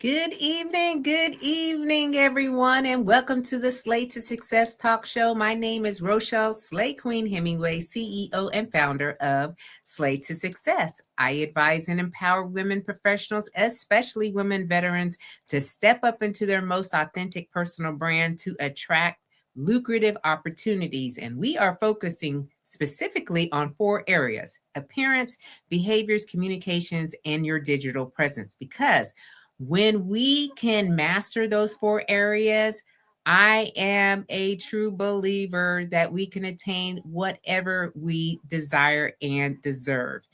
Good evening, everyone, and welcome to the Slay to Success Talk Show. My name is Rochelle Slay Queen Hemingway, CEO and founder of Slay to Success. I advise and empower women professionals, especially women veterans, to step up into their most authentic personal brand to attract lucrative opportunities. And we are focusing specifically on 4 areas: appearance, behaviors, communications, and your digital presence. Because when we can master those 4 areas, I am a true believer that we can attain whatever we desire and deserve.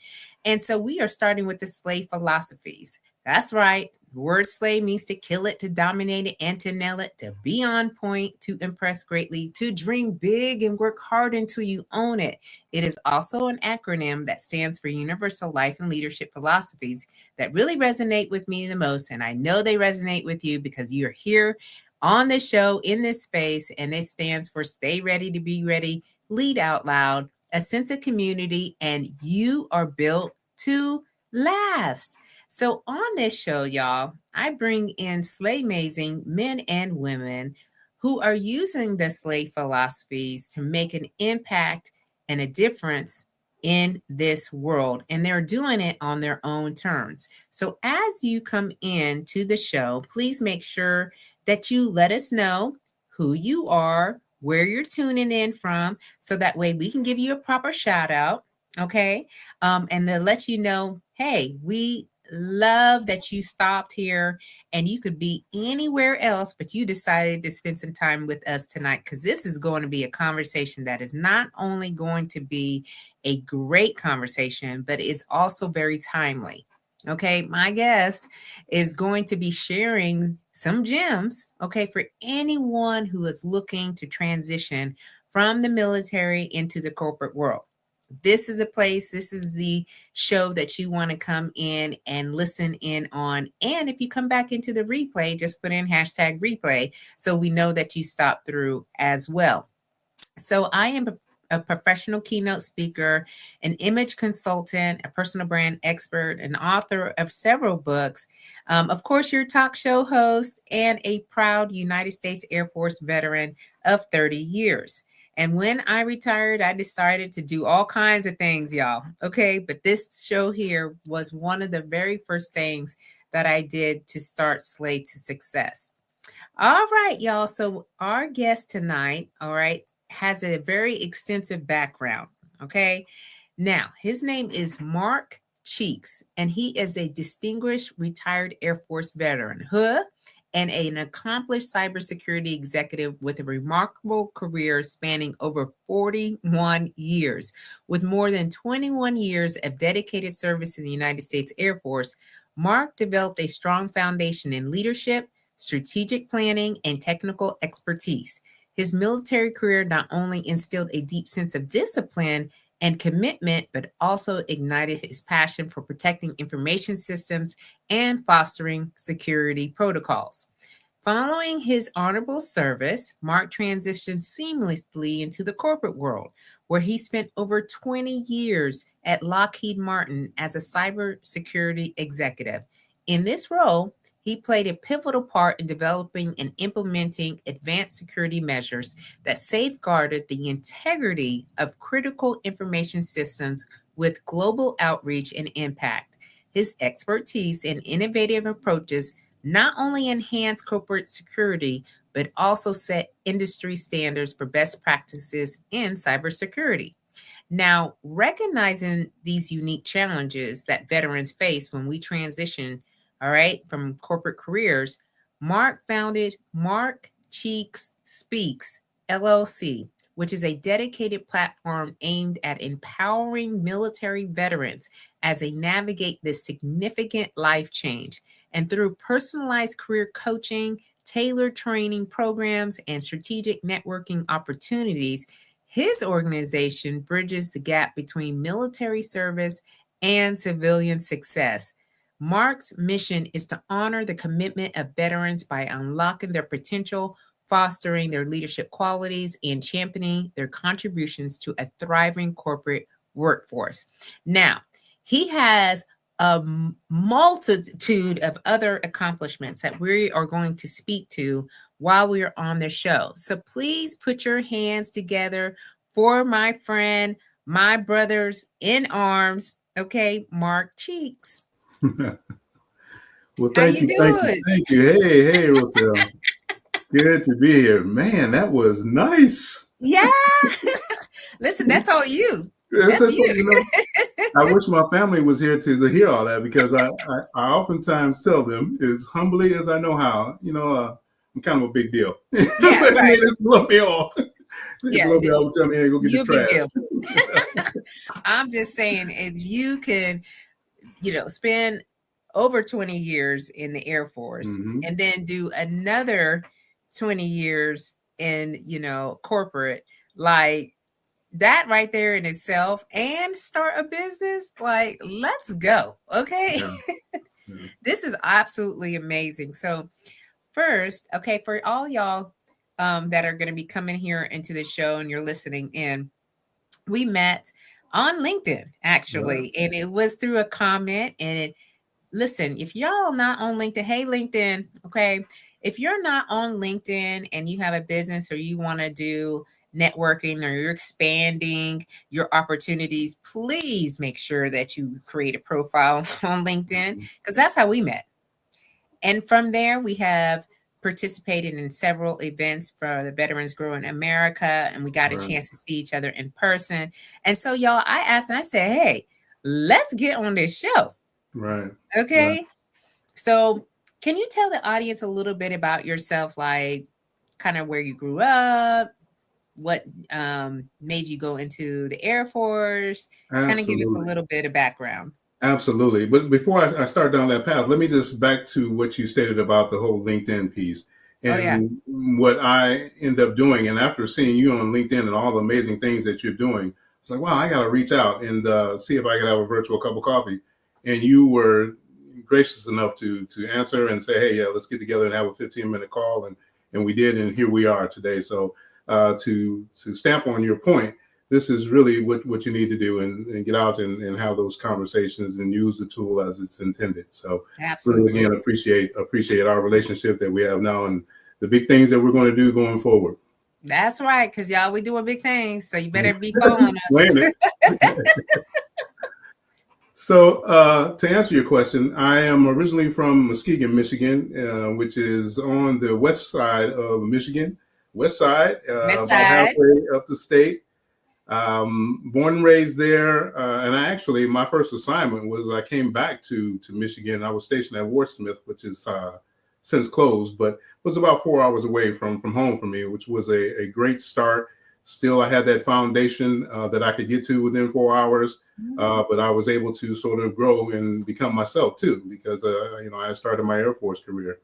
And so we are starting with the slay philosophies. That's right. The word slay means to kill it, to dominate it, and to nail it, to be on point, to impress greatly, to dream big and work hard until you own it. It is also an acronym that stands for Universal Life and Leadership Philosophies that really resonate with me the most. And I know they resonate with you because you're here on the show in this space, and it stands for Stay Ready to Be Ready, Lead Out Loud, a sense of community, and you are built to last. So on this show, y'all, I bring in SLAYMAZING men and women who are using the slay philosophies to make an impact and a difference in this world, and they're doing it on their own terms. So as you come in to the show, please make sure that you let us know who you are, where you're tuning in from, so that way we can give you a proper shout out. Okay. And to let you know, hey, we love that you stopped here, and you could be anywhere else, but you decided to spend some time with us tonight, because this is going to be a conversation that is not only going to be a great conversation, but it's also very timely. Okay, my guest is going to be sharing some gems, okay, for anyone who is looking to transition from the military into the corporate world. This is the place, this is the show that you want to come in and listen in on. And if you come back into the replay, just put in hashtag replay so we know that you stopped through as well. So I am a professional keynote speaker, an image consultant, a personal brand expert, an author of several books, of course, your talk show host, and a proud United States Air Force veteran of 30 years. And when I retired, I decided to do all kinds of things, y'all. Okay. But this show here was one of the very first things that I did to start Slay to Success. All right, y'all. So our guest tonight, all right, has a very extensive background. Okay. Now, his name is Mark Cheeks, and he is a distinguished retired Air Force veteran, and an accomplished cybersecurity executive with a remarkable career spanning over 41 years. With more than 21 years of dedicated service in the United States Air Force, Mark developed a strong foundation in leadership, strategic planning, and technical expertise. His military career not only instilled a deep sense of discipline and commitment, but also ignited his passion for protecting information systems and fostering security protocols. Following his honorable service, Mark transitioned seamlessly into the corporate world, where he spent over 20 years at Lockheed Martin as a cybersecurity executive. In this role, he played a pivotal part in developing and implementing advanced security measures that safeguarded the integrity of critical information systems with global outreach and impact. His expertise and innovative approaches not only enhance corporate security, but also set industry standards for best practices in cybersecurity. Now, recognizing these unique challenges that veterans face when we transition, all right, from corporate careers, Mark founded Mark Cheeks Speaks, LLC, which is a dedicated platform aimed at empowering military veterans as they navigate this significant life change. And through personalized career coaching, tailored training programs, and strategic networking opportunities, his organization bridges the gap between military service and civilian success. Mark's mission is to honor the commitment of veterans by unlocking their potential, fostering their leadership qualities, and championing their contributions to a thriving corporate workforce. Now, he has a multitude of other accomplishments that we are going to speak to while we are on the show. So please put your hands together for my friend, my brothers in arms, okay, Mark Cheeks. Well, How thank you you, thank you, doing? thank you. Hey, Rochelle. Good to be here. Man, that was nice. Yeah. Listen, that's all you. Yes, That's that's what, you. I wish my family was here to hear all that because I oftentimes tell them as humbly as I know how, I'm kind of a big deal. They Yeah, right. just blow me off. They Yeah, blow me off and tell me, hey, go get the you're a big deal. trash. I'm just saying, if you can, spend over 20 years in the Air Force Hmm. and then do another 20 years in, corporate, like that right there in itself, and start a business, like, let's go. Okay. Yeah, yeah. This is absolutely amazing. So, first, okay, for all y'all that are going to be coming here into the show and you're listening in, we met on LinkedIn Right, actually, and it was through a comment. And listen, if y'all not on LinkedIn, hey LinkedIn, okay, if you're not on LinkedIn and you have a business or you want to do networking or you're expanding your opportunities, please make sure that you create a profile on LinkedIn, because that's how we met. And from there, we have participated in several events for the Veterans Grow in America, and we got a right, chance to see each other in person. And so, y'all, I asked and I said, hey, let's get on this show. right, right. Okay. So, can you tell the audience a little bit about yourself, like kind of where you grew up, what made you go into the Air Force? Kind of give us a Absolutely. little bit of background. Absolutely. But before I start down that path, let me just back to what you stated about the whole LinkedIn piece Oh, yeah. and what I end up doing. And after seeing you on LinkedIn and all the amazing things that you're doing, it's like, wow, I got to reach out and see if I could have a virtual cup of coffee. And you were gracious enough to answer and say, hey, yeah, let's get together and have a 15-minute call. And we did. And here we are today. So to stamp on your point, this is really what you need to do and get out and have those conversations and use the tool as it's intended. So really again Absolutely. appreciate our relationship that we have now and the big things that we're going to do going forward. That's right, because y'all, we doing big things. So you better be following us. Explain it. So to answer your question, I am originally from Muskegon, Michigan, which is on the west side of Michigan. West side, West about Side. halfway up the state. Born and raised there, and I actually my first assignment was I came back to Michigan. I was stationed at Wardsmith, which is since closed, but was about 4 hours away from home for me, which was a great start. Still, I had that foundation that I could get to within 4 hours, but I was able to sort of grow and become myself too, because I started my Air Force career.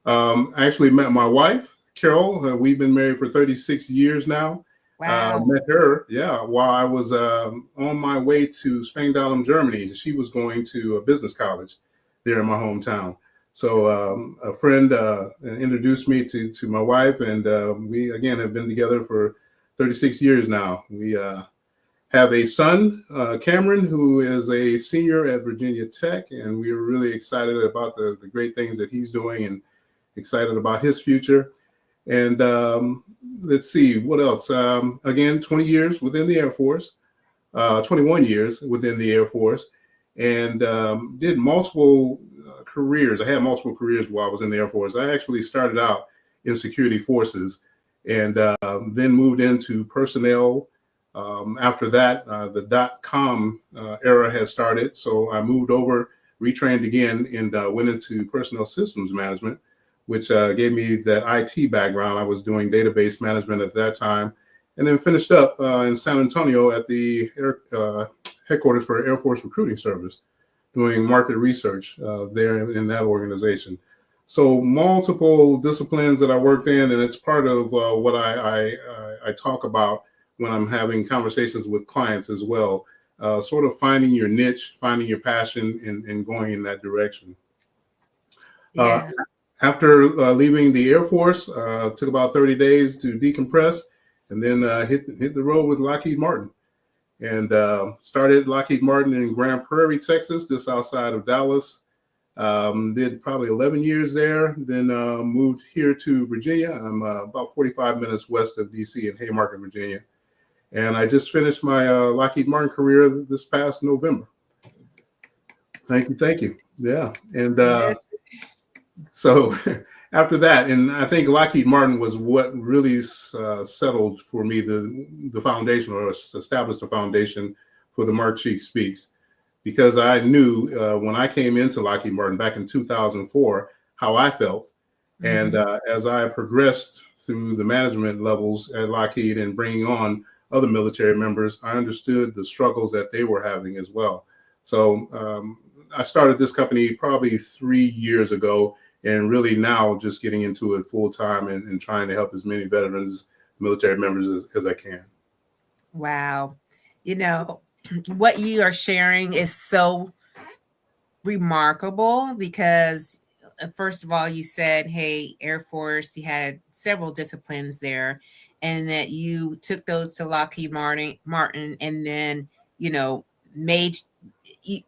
I actually met my wife, Carol. We've been married for 36 years now. Wow. Met her, yeah, while I was on my way to Spangdahlem, Germany. She was going to a business college there in my hometown. So a friend introduced me to my wife, and we again have been together for 36 years now. We have a son, Cameron, who is a senior at Virginia Tech, and we are really excited about the great things that he's doing and excited about his future. And let's see, what else? Again, 20 years within the Air Force, 21 years within the Air Force, and did multiple careers. I had multiple careers while I was in the Air Force. I actually started out in security forces and then moved into personnel. After that, the .com era has started. So I moved over, retrained again, and went into personnel systems management, which gave me that IT background. I was doing database management at that time, and then finished up in San Antonio at the headquarters for Air Force Recruiting Service, doing market research there in that organization. So multiple disciplines that I worked in, and it's part of what I talk about when I'm having conversations with clients as well. Sort of finding your niche, finding your passion, and going in that direction. Uh, Yeah. After leaving the Air Force, took about 30 days to decompress, and then hit the road with Lockheed Martin. and started Lockheed Martin in Grand Prairie, Texas, just outside of Dallas. Did probably 11 years there, then moved here to Virginia. I'm about 45 minutes west of DC in Haymarket, Virginia. And I just finished my Lockheed Martin career this past November. Thank you. Thank you. Yeah. And Yes. so after that, and I think Lockheed Martin was what really settled for me the foundation, or established the foundation for the Mark Cheek Speaks, because I knew when I came into Lockheed Martin back in 2004 how I felt. And as I progressed through the management levels at Lockheed and bringing on other military members, I understood the struggles that they were having as well. So I started this company probably 3 years ago, and really now just getting into it full time and trying to help as many veterans, military members as I can. Wow. You know, what you are sharing is so remarkable because, first of all, you said, hey, Air Force, you had several disciplines there, and that you took those to Lockheed Martin and then, made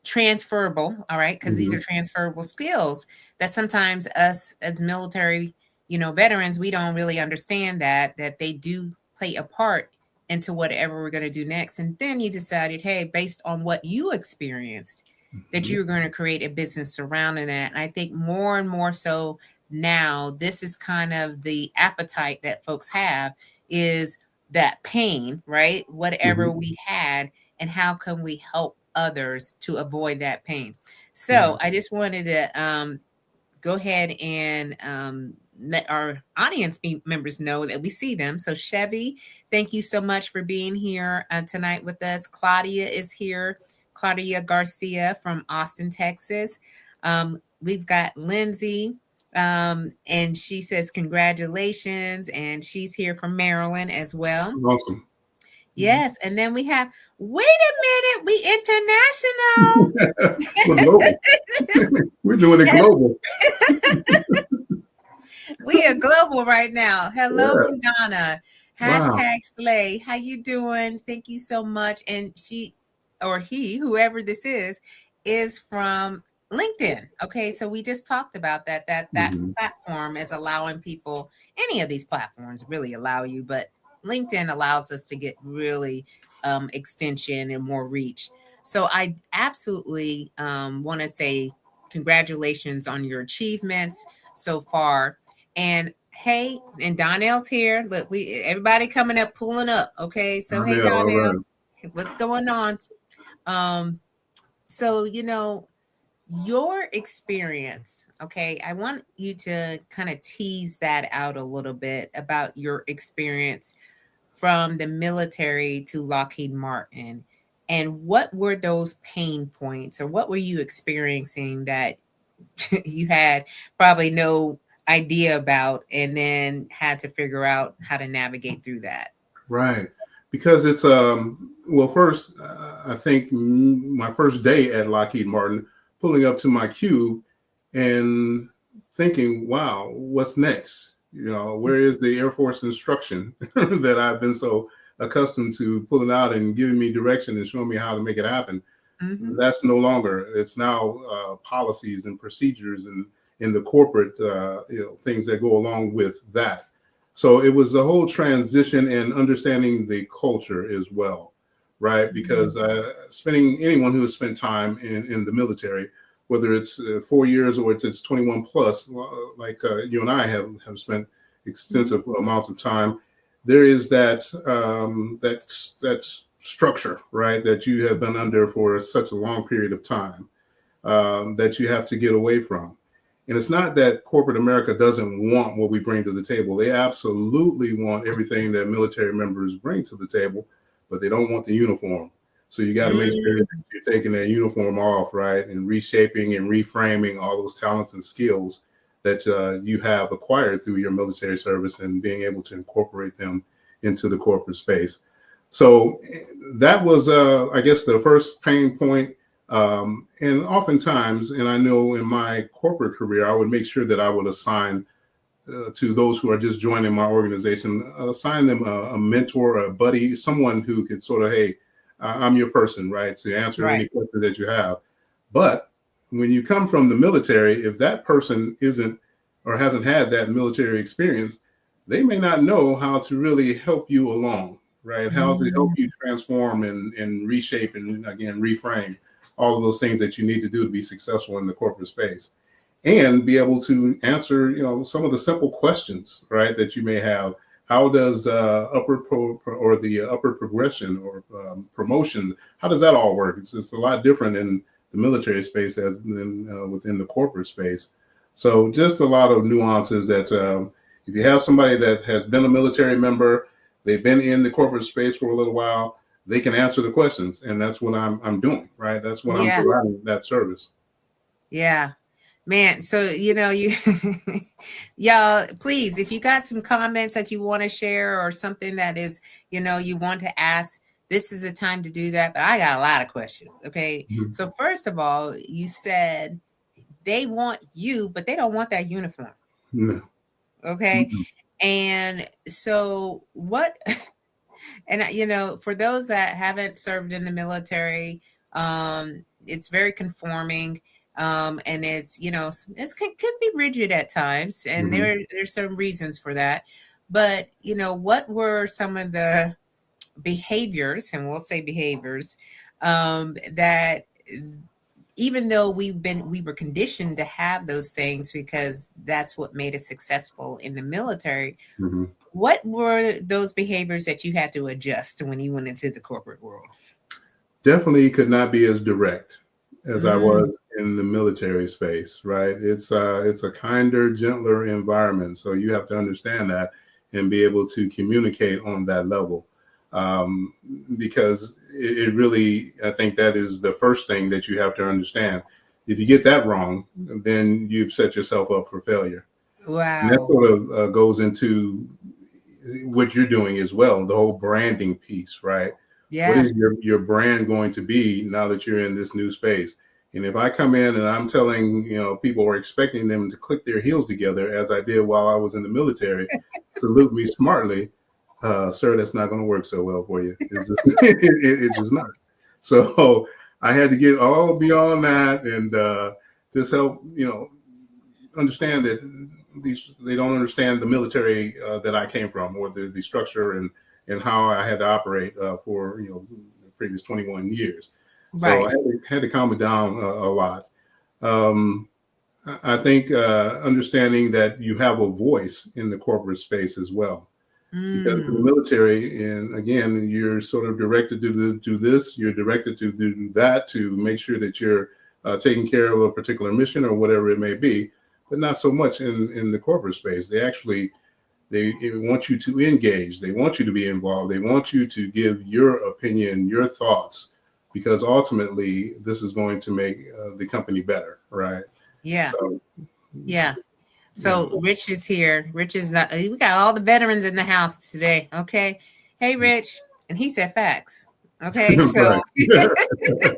transferable, all right, because these are transferable skills that sometimes us as military, veterans, we don't really understand that they do play a part into whatever we're going to do next. And then you decided, hey, based on what you experienced, that you were going to create a business surrounding that. And I think more and more so now, this is kind of the appetite that folks have, is that pain, right? Whatever we had, and how can we help others to avoid that pain? So I just wanted to go ahead and let our audience members know that we see them. So Chevy, thank you so much for being here tonight with us. Claudia is here. Claudia Garcia from Austin, Texas. We've got Lindsay, and she says congratulations, and she's here from Maryland as well. Awesome. Yes, and then we have, wait a minute, we international. We're global. We're doing it global. We are global right now. Hello from Yeah. Ghana. Wow. #Slay. How you doing? Thank you so much. And she or he, whoever this is from LinkedIn. Okay, so we just talked about that platform is allowing people, any of these platforms really allow you, but LinkedIn allows us to get really extension and more reach. So I absolutely want to say congratulations on your achievements so far. And hey, and Donnell's here. Look, everybody coming up, pulling up. Okay, so hey, Yeah, all Donnell, right. what's going on? So your experience, okay, I want you to kind of tease that out a little bit about your experience from the military to Lockheed Martin, and what were those pain points, or what were you experiencing that you had probably no idea about, and then had to figure out how to navigate through that? Right. Because it's well, first I think my first day at Lockheed Martin, pulling up to my cube and thinking, wow, what's next? Where is the Air Force instruction that I've been so accustomed to pulling out and giving me direction and showing me how to make it happen? That's no longer. It's now policies and procedures and in the corporate things that go along with that. So it was the whole transition and understanding the culture as well, right? Because anyone who has spent time in the military, whether it's 4 years or it's 21 plus, like you and I have spent extensive amounts of time, there is that structure, right, that you have been under for such a long period of time that you have to get away from. And it's not that corporate America doesn't want what we bring to the table. They absolutely want everything that military members bring to the table, but they don't want the uniform. So you got to make sure that you're taking that uniform off, right, and reshaping and reframing all those talents and skills that you have acquired through your military service and being able to incorporate them into the corporate space. So that was, I guess, the first pain point. And oftentimes, and I know in my corporate career, I would make sure that I would assign to those who are just joining my organization, assign them a mentor, a buddy, someone who could sort of, hey, I'm your person, right, to answer Right. any question that you have. But when you come from the military, if that person isn't or hasn't had that military experience, they may not know how to really help you along, right? How to help Mm, you transform and reshape and again reframe all of those things that you need to do to be successful in the corporate space and be able to answer, some of the simple questions, right, that you may have. How does or the upward progression or promotion? How does that all work? It's a lot different in the military space as than within the corporate space. So just a lot of nuances that if you have somebody that has been a military member, they've been in the corporate space for a little while, they can answer the questions, and that's what I'm doing, right? That's what I'm yeah. providing that service. Yeah. Man, so you y'all, please, if you got some comments that you want to share or something that is, you want to ask, this is the time to do that. But I got a lot of questions. Okay. Mhm. So first of all, you said they want you, but they don't want that uniform. No. Okay. Mhm. And so what and for those that haven't served in the military, it's very conforming, and it's can be rigid at times, and Mhm. there's some reasons for that. But what were some of the behaviors, and we'll say behaviors, that even though we were conditioned to have those things because that's what made us successful in the military, Mhm. what were those behaviors that you had to adjust when you went into the corporate world? Definitely could not be as direct as I Mm, was in the military space, right? It's a kinder, gentler environment, so you have to understand that and be able to communicate on that level, um, because it really, I think that is the first thing that you have to understand. If you get that wrong, then you've set yourself up for failure, and that wow. sort of goes into what you're doing as well, the whole branding piece, right? What Yeah. is your brand going to be now that you're in this new space? And if I come in and I'm telling, people are expecting them to click their heels together as I did while I was in the military, salute me smartly, sir, that's not going to work so well for you. It does not. So I had to get all beyond that and just help, understand that these they don't understand the military that I came from or the structure and how I had to operate for the previous 21 years. So I Right. had to calm it down a lot. Um, I think understanding that you have a voice in the corporate space as well, because in the Mm, military, and again, you're sort of directed to do this, you're directed to do that to make sure that you're taking care of a particular mission or whatever it may be, but not so much in the corporate space. They want you to engage, they want you to be involved, they want you to give your opinion, your thoughts, because ultimately this is going to make the company better, right? yeah. So, Yeah. yeah. So Rich is here. Rich is not, we got all the veterans in the house today. Okay. Hey, Rich. And he said facts. Okay. So, Right.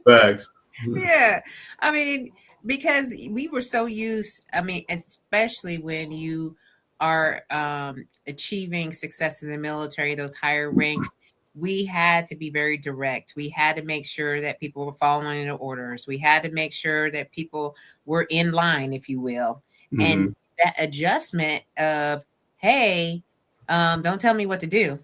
Facts. yeah. I mean, because we were so used, I mean, especially when you are achieving success in the military, those higher ranks, we had to be very direct. We had to make sure that people were following the orders. We had to make sure that people were in line, if you will. And Hmm. that adjustment of, hey, don't tell me what to do,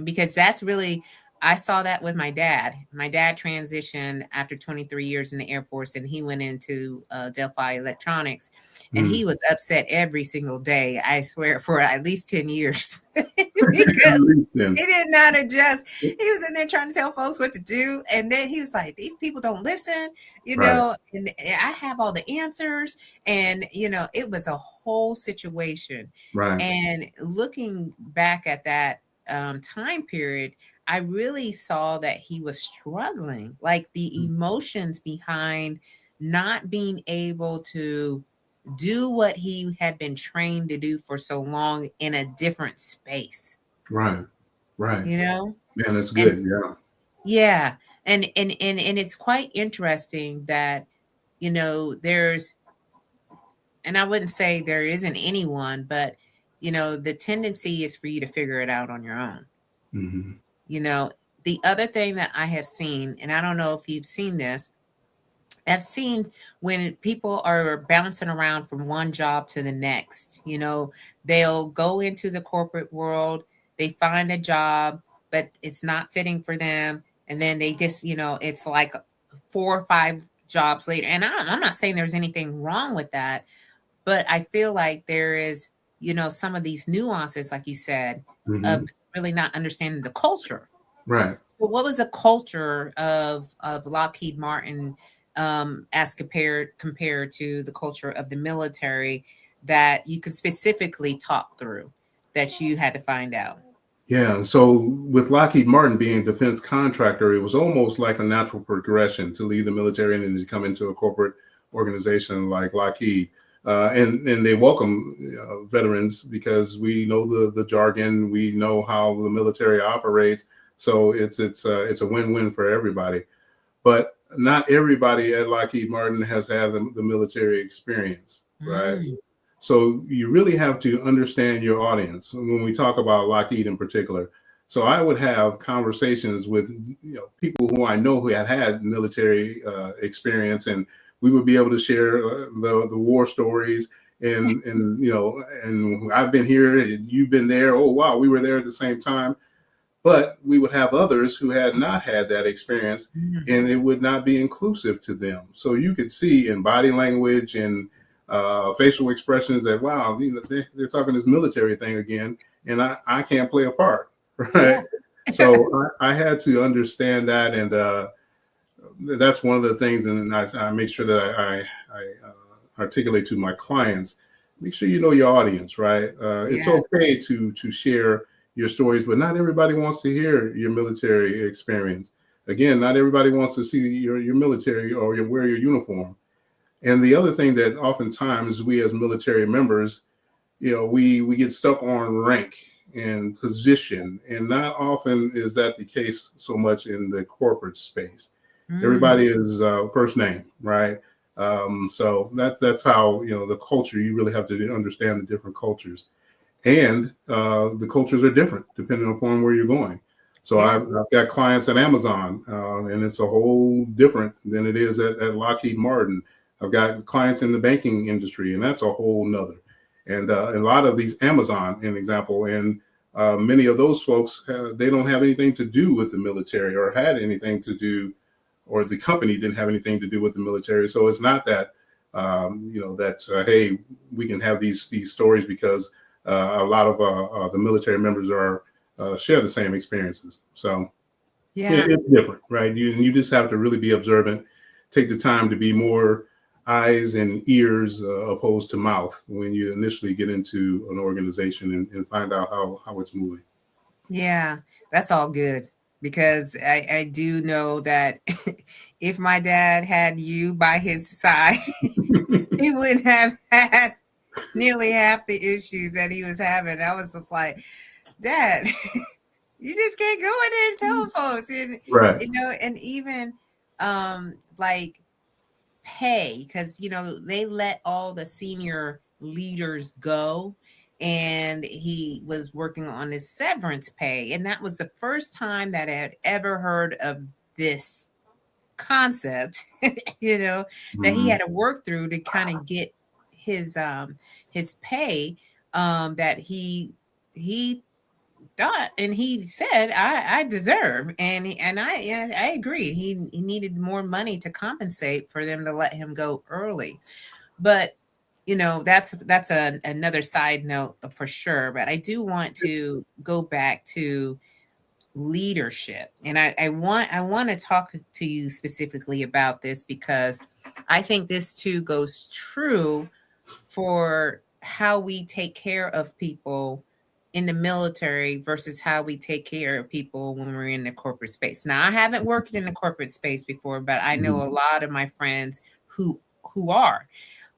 because that's really, I saw that with my dad. My dad transitioned after 23 years in the Air Force, and he went into Delphi Electronics, and he was upset every single day, I swear, for at least 10 years because he did not adjust. He was in there trying to tell folks what to do, and then he was like, these people don't listen, Right. and I have all the answers, and it was a whole situation. Right. And looking back at that time period, I really saw that he was struggling, like the emotions behind not being able to do what he had been trained to do for so long in a different space, Right. Right. you know? Man, that's And good. Yeah. yeah, and it's quite interesting that there's, and I wouldn't say there isn't anyone, but the tendency is for you to figure it out on your own. Hmm. The other thing that I have seen, and I don't know if you've seen this, I've seen when people are bouncing around from one job to the next, they'll go into the corporate world, they find a job, but it's not fitting for them. And then they just, it's like 4 or 5 jobs later. And I'm not saying there's anything wrong with that, but I feel like there is, some of these nuances, like you said, of Hmm. really not understanding the culture. Right. So what was the culture of Lockheed Martin, as compared to the culture of the military, that you could specifically talk through, that you had to find out? Yeah. So with Lockheed Martin being a defense contractor, it was almost like a natural progression to leave the military and then to come into a corporate organization like Lockheed. And they welcome veterans because we know the jargon, we know how the military operates. So it's a win-win for everybody. But not everybody at Lockheed Martin has had the military experience, right? Mm. So you really have to understand your audience when we talk about Lockheed in particular. So I would have conversations with people who I know who had military experience, and we would be able to share the war stories. And I've been here and you've been there. Oh wow, we were there at the same time. But we would have others who had not had that experience, Mm. and it would not be inclusive to them. So you could see in body language and facial expressions that, wow, they're talking this military thing again, and I can't play a part, Yeah. right? So I had to understand that, and that's one of the things, and I make sure that I articulate to my clients. Make sure you know your audience, right? It's Yeah. okay to share your stories, but not everybody wants to hear your military experience. Again, not everybody wants to see your military or wear your uniform. And the other thing that oftentimes we as military members, we get stuck on rank and position, and not often is that the case so much in the corporate space. Mm. Everybody is first name, right? So that's how the culture. You really have to understand the different cultures, and the cultures are different depending upon where you're going. So Yeah. I've got clients at Amazon, and it's a whole different than it is at Lockheed Martin. I've got clients in the banking industry, and that's a whole nother. And a lot of these Amazon, an example, and many of those folks, they don't have anything to do with the military or had anything to do, or the company didn't have anything to do with the military. So it's not that, that, hey, we can have these stories because a lot of the military members are share the same experiences. So Yeah. it's different, right? You just have to really be observant, take the time to be more eyes and ears opposed to mouth when you initially get into an organization and find out how it's moving. Yeah, that's all good, because I do know that if my dad had you by his side, he wouldn't have had nearly half the issues that he was having. I was just like, Dad, you just can't go in there and tell folks. And, Right. and even like pay, because, they let all the senior leaders go. And he was working on his severance pay. And that was the first time that I had ever heard of this concept, you know, that he Mhm. had to work through to kind of get his his pay, that he thought, and he said I deserve, and I agree. He needed more money to compensate for them to let him go early. But another side note for sure. But I do want to go back to leadership, and I want to talk to you specifically about this, because I think this too goes true for how we take care of people in the military versus how we take care of people when we're in the corporate space. Now, I haven't worked in the corporate space before, but I know Mhm. a lot of my friends who are.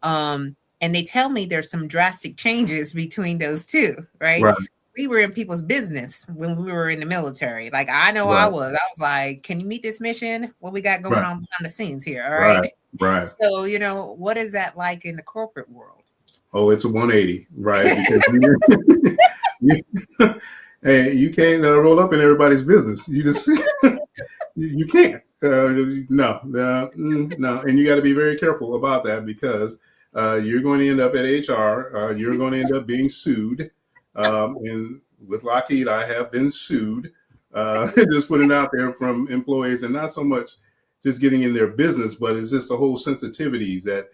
And they tell me there's some drastic changes between those two, right? Right. We were in people's business when we were in the military. Like, I know I Right. was. I was like, can you meet this mission? What we got going Right. on behind the scenes here? All right. Right. Right. So, what is that like in the corporate world? Oh, it's a 180, right? Because you, Hey, you can't roll up in everybody's business. You just you can't. No, and you got to be very careful about that because you're going to end up at HR. You're going to end up being sued. And with Lockheed, I have been sued. Just putting it out there from employees, and not so much just getting in their business, but it's just the whole sensitivities that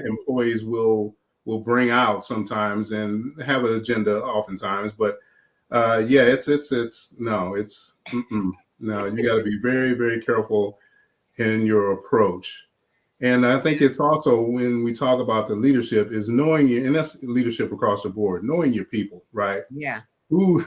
employees will bring out sometimes and have an agenda oftentimes. But yeah, it's no, it's no. You got to be very, very careful in your approach. And I think it's also when we talk about the leadership is knowing you, and that's leadership across the board, knowing your people, right? Yeah. Who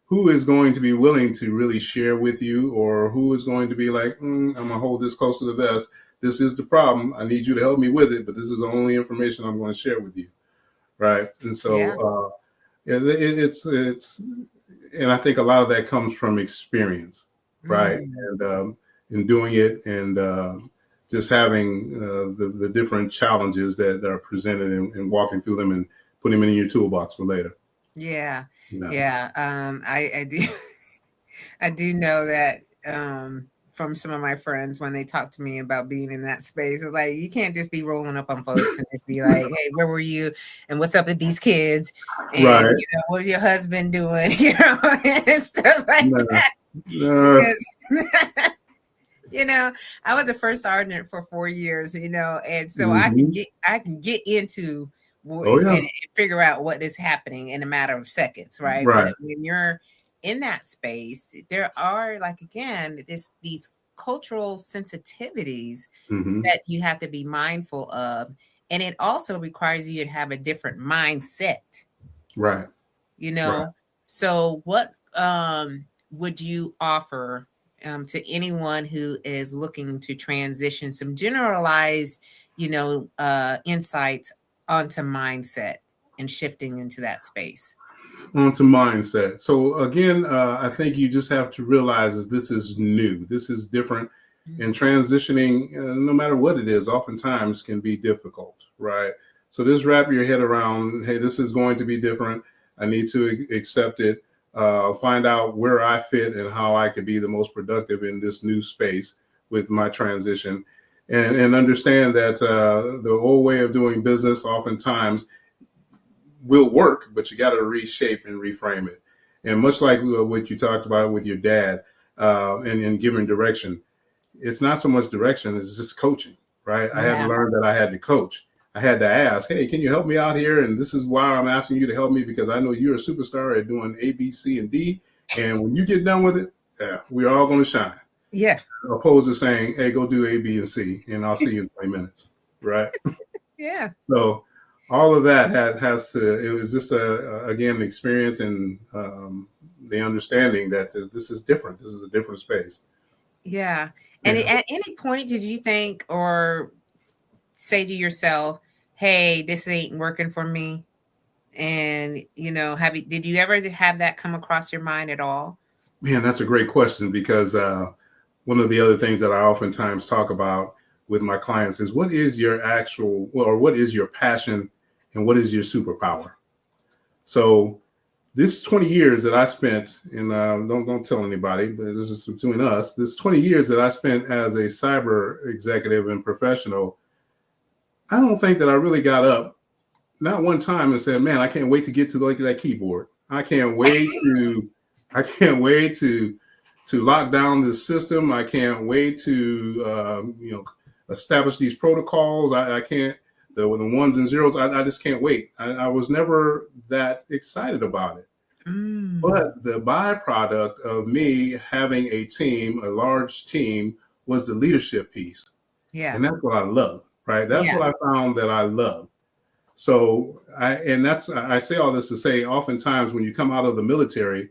who is going to be willing to really share with you, or who is going to be like, I'm gonna hold this close to the vest. This is the problem. I need you to help me with it, but this is the only information I'm going to share with you, right? And Yeah. so it's and I think a lot of that comes from experience, right? And in doing it and just having the different challenges that are presented and walking through them and putting them in your toolbox for later. Yeah. No. Yeah. I do I do know that from some of my friends when they talk to me about being in that space. It's like you can't just be rolling up on folks and just be like, "Hey, where were you? And what's up with these kids? And Right. what's your husband doing?" And stuff like No. that. No. Because I was a first sergeant for 4 years, and so Mhm. I can get into Oh yeah. and figure out what is happening in a matter of seconds, right? Right. But when you're in that space, there are like again these cultural sensitivities Hmm. that you have to be mindful of, and it also requires you to have a different mindset Right. you Right. know so what would you offer to anyone who is looking to transition some generalized insights onto mindset and shifting into that space? Onto mindset. So again, I think you just have to realize that this is new. This is different, and transitioning, no matter what it is, oftentimes can be difficult, right? So just wrap your head around, hey, this is going to be different. I need to accept it, find out where I fit and how I could be the most productive in this new space with my transition, and understand that the old way of doing business oftentimes will work, but you got to reshape and reframe it. And much like what you talked about with your dad and giving direction, it's not so much direction, it's just coaching, right? I had to Yeah. learn that I had to coach. I had to ask, hey, can you help me out here? And this is why I'm asking you to help me because I know you're a superstar at doing A, B, C, and D. And when you get done with it, yeah, we're all going to shine. Yeah. Opposed to saying, hey, go do A, B, and C, and I'll see you in 20 minutes, right? Yeah. So all of that has to. It was just again the experience and the understanding that this is different. This is a different space. Yeah. And Yeah. at any point did you think or say to yourself, hey, this ain't working for me? And did you ever have that come across your mind at all? Man, that's a great question because one of the other things that I oftentimes talk about with my clients is what is your actual, well, or what is your passion and what is your superpower? So this 20 years that I spent, and don't tell anybody, but this is between us. This 20 years that I spent as a cyber executive and professional, I don't think that I really got up not one time and said, "Man, I can't wait to get to like that keyboard. I can't wait to lock down this system. I can't wait to establish these protocols. I can't the ones and zeros. I just can't wait. I was never that excited about it. Mm, But the byproduct of me having a team, a large team, was the leadership piece. yeah. And that's what I love, right? That's Yeah. what I found that I love. So I say all this to say oftentimes when you come out of the military,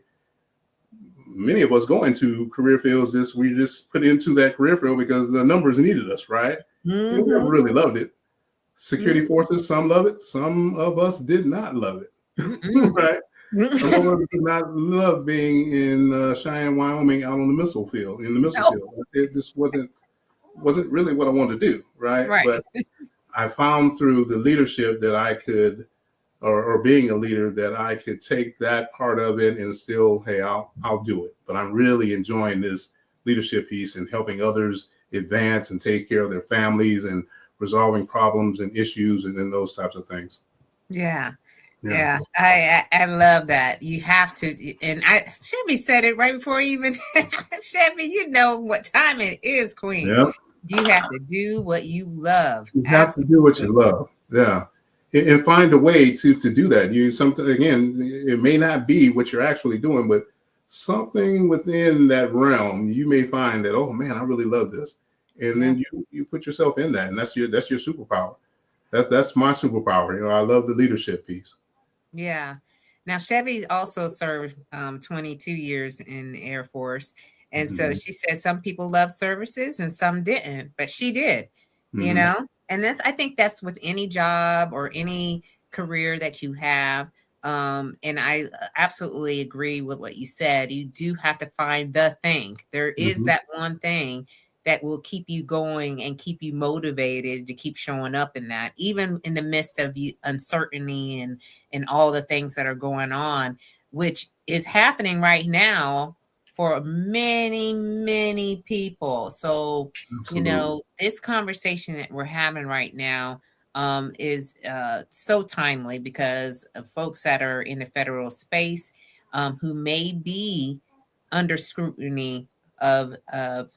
many of us go into career fields we just put into that career field because the numbers needed us, right? And we never Mhm. really loved it. Security Mm, forces, some love it, some of us did not love it. mm-mm. Right? Some of us did not love being in Cheyenne, Wyoming, out on the missile field, in the missile No. field. It just wasn't really what I wanted to do, right? Right. But I found through the leadership that I could or being a leader that I could take that part of it and still, hey, I'll do it. But I'm really enjoying this leadership piece and helping others advance and take care of their families and resolving problems and issues and then those types of things. Yeah. Yeah. Yeah, I love that. You have to, and Chevy said it right before even Chevy. You know what time it is, Queen. Yeah. You have to do what you love. You have to do what you Absolutely. love. Yeah. And find a way to do that. You something again, it may not be what you're actually doing, but something within that realm, you may find that, oh man, I really love this. And Yeah, then you put yourself in that, and that's your superpower. That's my superpower. I love the leadership piece. yeah. Now Chevy also served 22 years in the Air Force, and so Hmm. she said some people love services and some didn't, but she did. You Hmm. know, and I think that's with any job or any career that you have. And I absolutely agree with what you said. You do have to find the thing. There is Hmm. that one thing that will keep you going and keep you motivated to keep showing up in that, even in the midst of uncertainty and all the things that are going on, which is happening right now for many, many people. So, Absolutely. this conversation that we're having right now is so timely because of folks that are in the federal space who may be under scrutiny of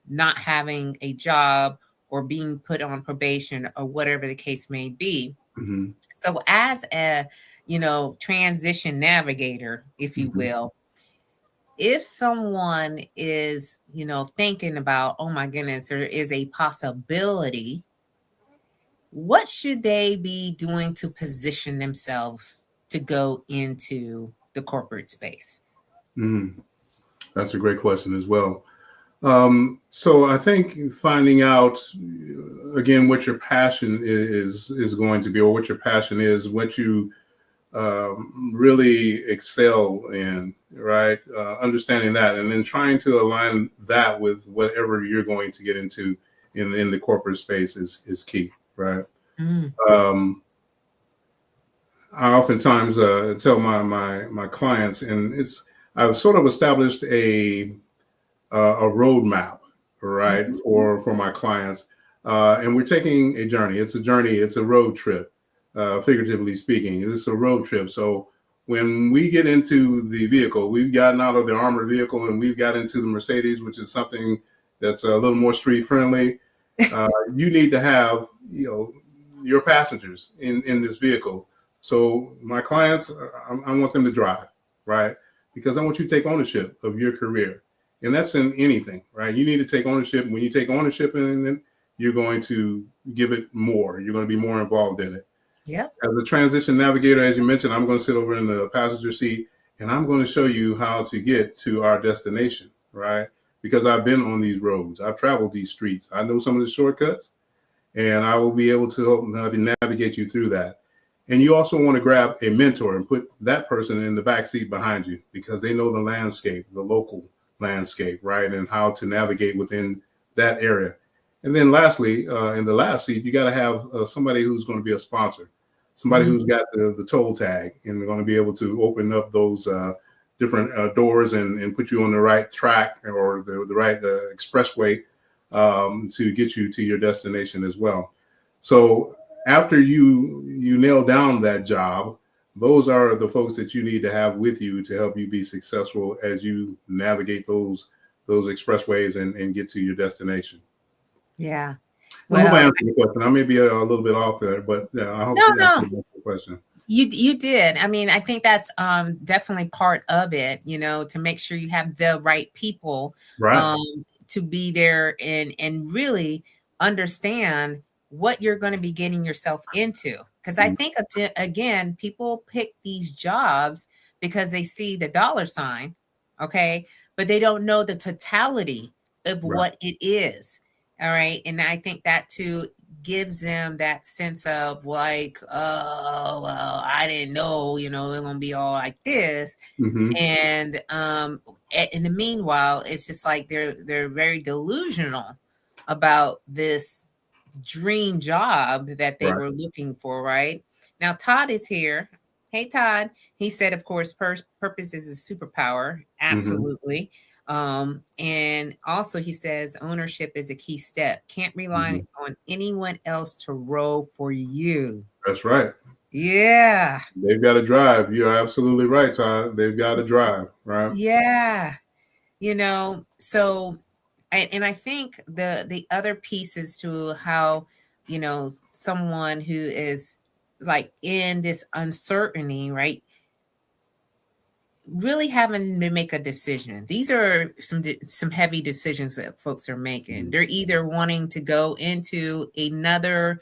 not having a job or being put on probation or whatever the case may be. Hmm. So, as a transition navigator, if you Hmm. will, if someone is thinking about, oh my goodness, there is a possibility, what should they be doing to position themselves to go into the corporate space? Hmm. That's a great question as well. So I think finding out again what your passion is going to be, or what your passion is, what you really excel in, right? Understanding that, and then trying to align that with whatever you're going to get into in the corporate space is key, right? Mm, Um, I oftentimes tell my clients, and I've sort of established a roadmap, right, mhm, for my clients, and we're taking a journey. It's a journey. It's a road trip, figuratively speaking. It's a road trip. So when we get into the vehicle, we've gotten out of the armored vehicle and we've got into the Mercedes, which is something that's a little more street friendly. You need to have your passengers in this vehicle. So my clients, I want them to drive, right? Because I want you to take ownership of your career, and that's in anything, right? You need to take ownership. When you take ownership in it, you're going to give it more. You're going to be more involved in it. yep. As a transition navigator, as you mentioned, I'm going to sit over in the passenger seat and I'm going to show you how to get to our destination, right? Because I've been on these roads, I've traveled these streets, I know some of the shortcuts, and I will be able to help navigate you through that. And you also want to grab a mentor and put that person in the back seat behind you because they know the landscape, the local landscape, right? And how to navigate within that area. And then lastly, in the last seat, you got to have somebody who's going to be a sponsor, somebody Mm, who's got the toll tag and they're going to be able to open up those different doors and put you on the right track or the right expressway to get you to your destination as well. So after you nail down that job, those are the folks that you need to have with you to help you be successful as you navigate those expressways and get to your destination. yeah. I hope I Well, answered the question. I may be a little bit off there, but I hope no, I no, answered the question. you did. I mean, I think that's definitely part of it, to make sure you have the right people Right. um to be there and really understand what you're going to be getting yourself into. Because I Mhm. think again, people pick these jobs because they see the dollar sign, okay, but they don't know the totality of Right. what it is. All right. And I think that too gives them that sense of like, oh, well, I didn't know, it's gonna be all like this. Hmm. And in the meanwhile, it's just like they're very delusional about this dream job that they Right. were looking for, right? Now Todd is here. Hey, Todd. He said, of course, purpose is a superpower. Hmm. Absolutely. And also, he says, ownership is a key step. Can't rely Hmm. on anyone else to row for you. That's right. Yeah. They've got to drive. You're absolutely right, Todd. They've got to drive, right? Yeah. So, and I think the other pieces to how, someone who is like in this uncertainty, right? Really having to make a decision. These are some heavy decisions that folks are making. Mhm. They're either wanting to go into another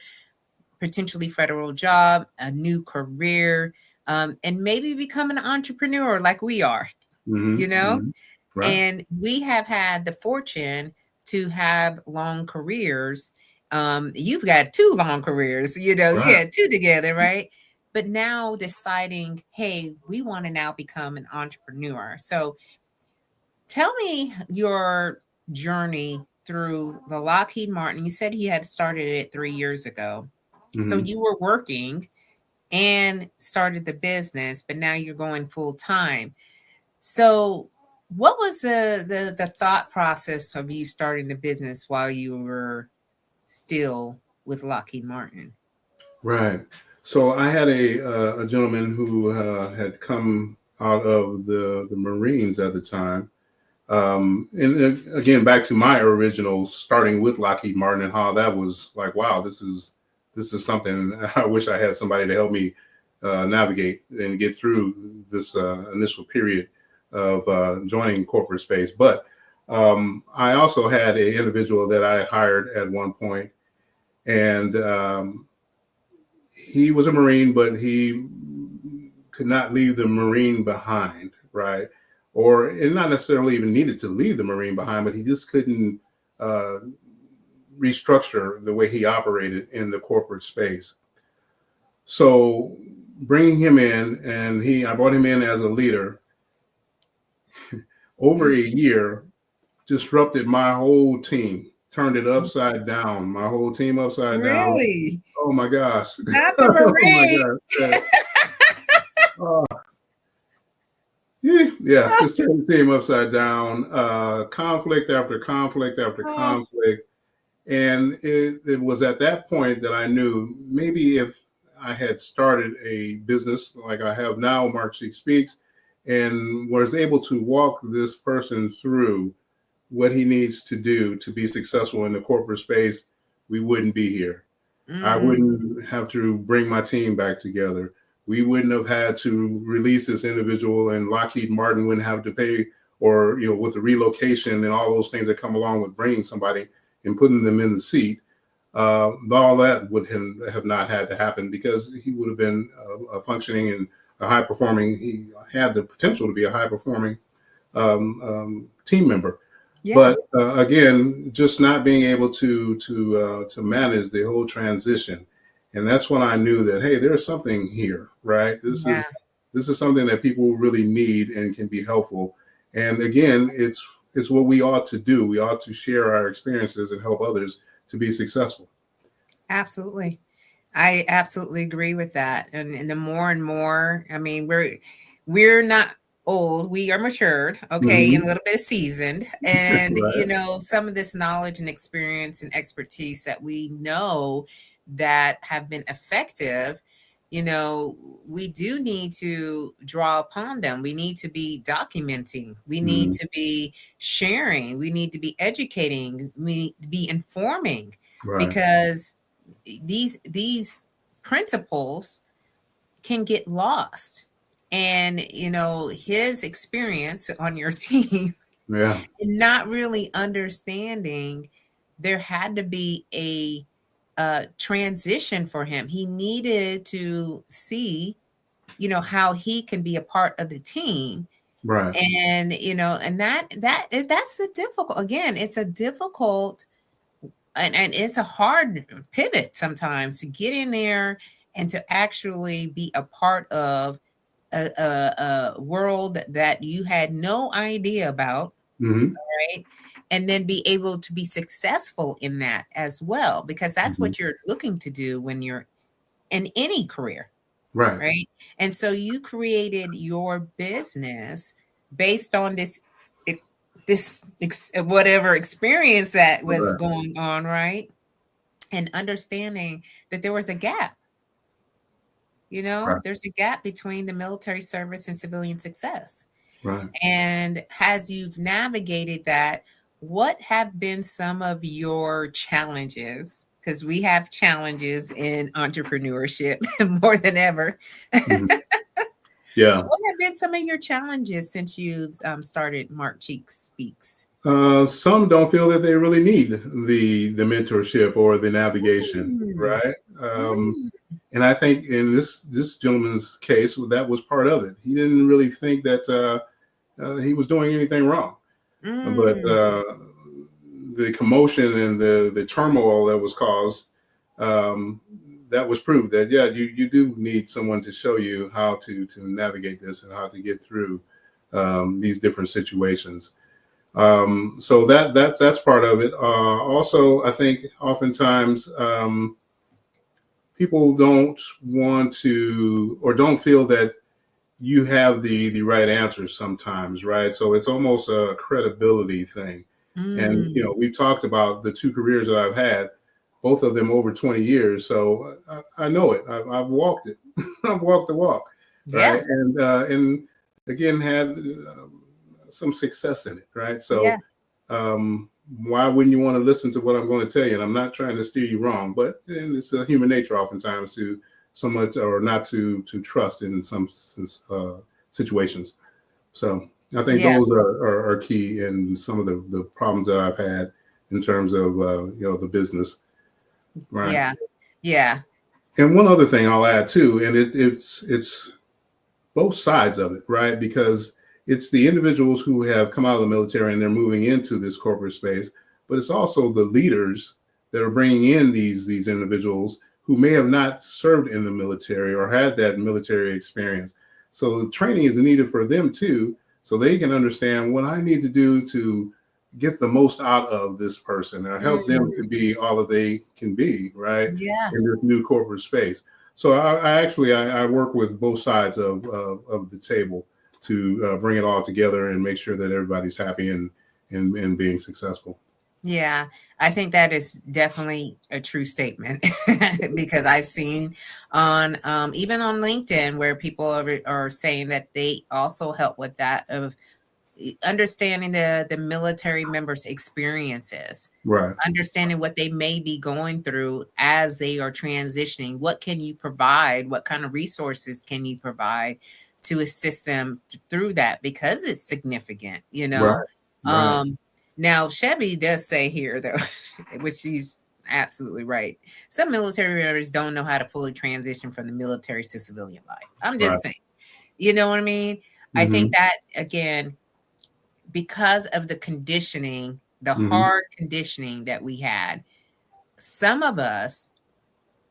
potentially federal job, a new career, and maybe become an entrepreneur like we are, you Hmm. know? Hmm. Right. And we have had the fortune to have long careers. You've got two long careers, you Right. had two together, right? But now deciding, hey, we want to now become an entrepreneur. So tell me your journey through the Lockheed Martin. You said he had started it 3 years ago. So Hmm. you were working and started the business, but now you're going full time. So, what was the thought process of you starting the business while you were still with Lockheed Martin? Right. So I had a gentleman who had come out of the Marines at the time. And again, back to my original starting with Lockheed Martin and how that was like, wow, this is something I wish I had somebody to help me navigate and get through this initial period of joining corporate space. But I also had an individual that I had hired at one point, and he was a Marine, but he could not leave the Marine behind, right? Or and not necessarily even needed to leave the Marine behind, but he just couldn't uh, restructure the way he operated in the corporate space. So bringing him in, and I brought him in as a leader. Over a year, disrupted my whole team, turned it upside down. My whole team upside down. Really? Oh my gosh! Not the Oh my Marine. gosh! Uh, yeah, just turned the team upside down. Conflict after conflict after Oh, conflict. And it was at that point that I knew maybe if I had started a business like I have now, Mark Sheik Speaks, and was able to walk this person through what he needs to do to be successful in the corporate space, we wouldn't be here. I mm, wouldn't have to bring my team back together. We wouldn't have had to release this individual, and Lockheed Martin wouldn't have to pay, or with the relocation and all those things that come along with bringing somebody and putting them in the seat. All that would have not had to happen because he would have been a functioning and a high performing. He had the potential to be a high performing team member. yeah. But again, just not being able to manage the whole transition, and that's when I knew that hey, there's something here, right? Yeah. This is something that people really need and can be helpful. And again, it's what we ought to do. We ought to share our experiences and help others to be successful. Absolutely. I absolutely agree with that. And the more and more, I mean, we're not old, we are matured, okay, and a Hmm. little bit seasoned. And Right. some of this knowledge and experience and expertise that we know that have been effective, you know, we do need to draw upon them. We need to be documenting. We need Hmm. to be sharing. We need to be educating. We need to be informing Right. because these principles can get lost. And his experience on your team, Yeah. not really understanding, there had to be a transition for him. He needed to see how he can be a part of the team. Right. And that's a difficult, again, it's a difficult, and it's a hard pivot sometimes to get in there and to actually be a part of a world that you had no idea about, Hmm. right? And then be able to be successful in that as well, because that's Hmm. what you're looking to do when you're in any career. Right. right? And so you created your business based on e- whatever experience that was Right. going on, right? And understanding that there was a gap. Right. There's a gap between the military service and civilian success. Right. And as you've navigated that, what have been some of your challenges? Because we have challenges in entrepreneurship more than ever. Mhm. Yeah. What have been some of your challenges since you've started Mark Cheeks Speaks? Some don't feel that they really need the mentorship or the navigation, Mm, right? mm, And I think in this gentleman's case, that was part of it. He didn't really think that he was doing anything wrong, but mm. the commotion and the turmoil that was caused, um, that was proof that yeah, you do need someone to show you how to navigate this and how to get through these different situations. So that's part of it. Also, I think oftentimes people don't want to or don't feel that you have the right answers sometimes, right? So it's almost a credibility thing. And Mm, we've talked about the two careers that I've had, both of them over 20 years. So I know it. I've walked it. I've walked the walk, right? yeah, And again had some success in it, right? yeah, So why wouldn't you want to listen to what I'm going to tell you? And I'm not trying to steer you wrong, but and it's a human nature oftentimes to so much or not to trust in some situations. So I think yeah, those are key in some of the problems that I've had in terms of the business, right? yeah, yeah. And one other thing I'll add too, and it's both sides of it, right? Because it's the individuals who have come out of the military and they're moving into this corporate space, but it's also the leaders that are bringing in these individuals who may have not served in the military or had that military experience. So the training is needed for them too, so they can understand what I need to do to get the most out of this person or help them Mm, to be all that they can be, right? yeah. In this new corporate space. So I work with both sides of the table to bring it all together and make sure that everybody's happy and being successful. Yeah, I think that is definitely a true statement because I've seen on even on LinkedIn where people are saying that they also help with that of understanding the military members' experiences, Right, understanding what they may be going through as they are transitioning. What can you provide? What kind of resources can you provide to assist them through that? Because it's significant, you right, know. right, Um, Now, Chevy does say here, though, which she's absolutely right. Some military members don't know how to fully transition from the military to civilian life. I'm right. just saying, you know what I mean? I think Hmm. that, again, because of the conditioning, the Hmm. hard conditioning that we had, some of us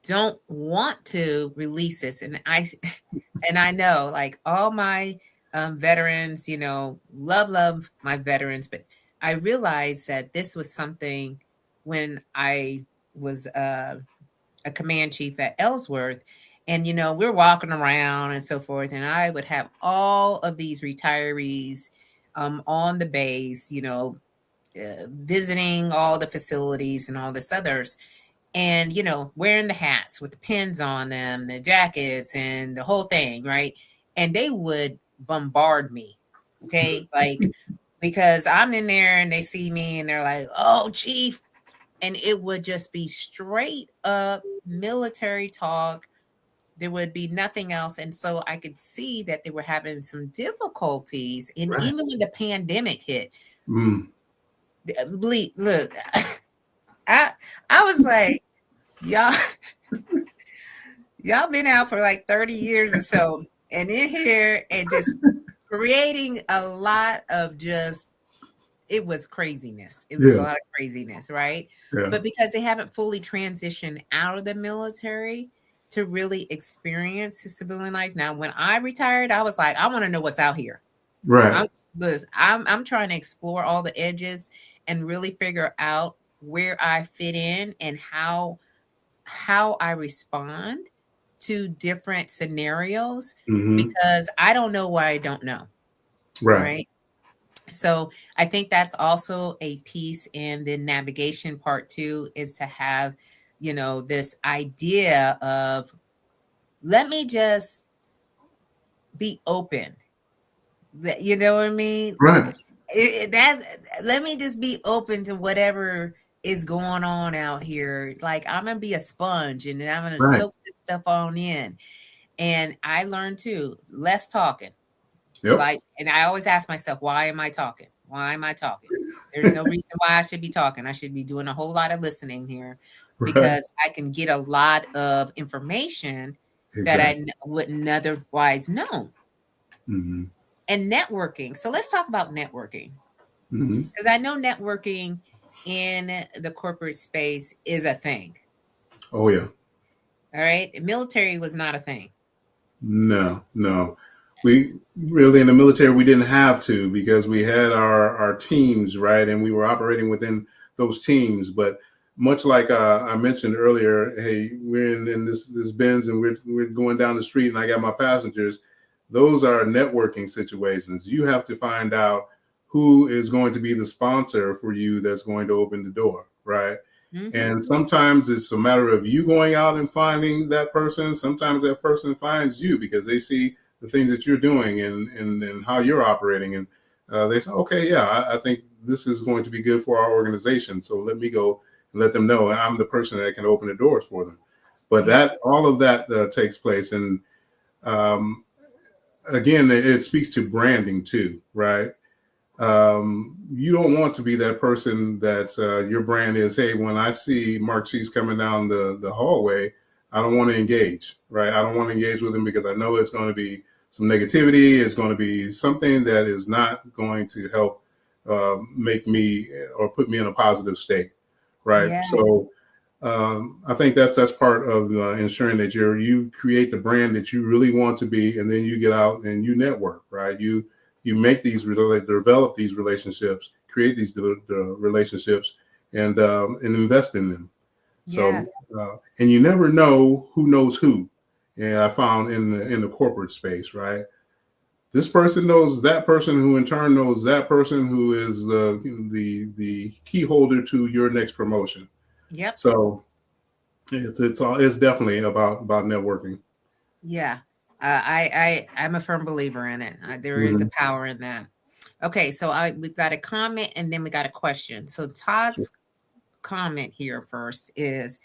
don't want to release this. And I know like all my veterans, love my veterans, but I realized that this was something when I was a command chief at Ellsworth. And, we're walking around and so forth. And I would have all of these retirees on the base, visiting all the facilities and all this others and wearing the hats with the pins on them, the jackets and the whole thing, right? And they would bombard me, okay, like because I'm in there and they see me and they're like, oh, chief. And it would just be straight up military talk. There would be nothing else. And so I could see that they were having some difficulties. And Right. even when the pandemic hit, Mm. look, I I was like, y'all, y'all been out for like 30 years or so, and in here and just creating a lot of just it was craziness. It was a Yeah. lot of craziness, right? Yeah. But because they haven't fully transitioned out of the military to really experience the civilian life. Now, when I retired, I was like, I want to know what's out here. Right. I'm listen, I'm trying to explore all the edges and really figure out where I fit in and how I respond two different scenarios Mm-hmm. because I don't know what I don't know. Right. Right. So I think that's also a piece in the navigation part too, is to have, this idea of let me just be open. You know what I mean? Right. That's let me just be open to whatever is going on out here. Like I'm gonna be a sponge and I'm gonna Right. soak this stuff on in. And I learned too, less talking. Yep. Like, and I always ask myself, why am I talking? Why am I talking? There's no reason why I should be talking. I should be doing a whole lot of listening here Right. because I can get a lot of information that I Exactly. wouldn't otherwise know. Mm-hmm. And networking. So let's talk about networking Mm-hmm. because I know networking in the corporate space is a thing. Oh yeah. All right. Military was not a thing. No, no. We really in the military we didn't have to because we had our teams, right, and we were operating within those teams. But much like I mentioned earlier, hey, we're in this Benz and we're going down the street and I got my passengers. Those are networking situations. You have to find out who is going to be the sponsor for you that's going to open the door, right? Mm-hmm. And sometimes it's a matter of you going out and finding that person. Sometimes that person finds you because they see the things that you're doing and how you're operating. And they say, okay, yeah, I think this is going to be good for our organization. So let me go and let them know I'm the person that can open the doors for them. But Yep. that all of that takes place. And um, again, it speaks to branding too, right? You don't want to be that person that your brand is, hey, when I see Mark Cheese coming down the hallway, I don't want to engage, right? I don't want to engage with him because I know it's going to be some negativity. It's going to be something that is not going to help make me or put me in a positive state, right? Yeah. So I think that's part of ensuring that you create the brand that you really want to be, and then you get out and you network, right? You make these develop these relationships, create these relationships, and invest in them. So Yes. and you never know who knows who. And I found in the corporate space, right? This person knows that person, who in turn knows that person, who is the key holder to your next promotion. Yep. So it's definitely about networking. Yeah. I'm a firm believer in it. There is a Mm-hmm. power in that. Okay, so we've got a comment and then we got a question. So Todd's comment here first is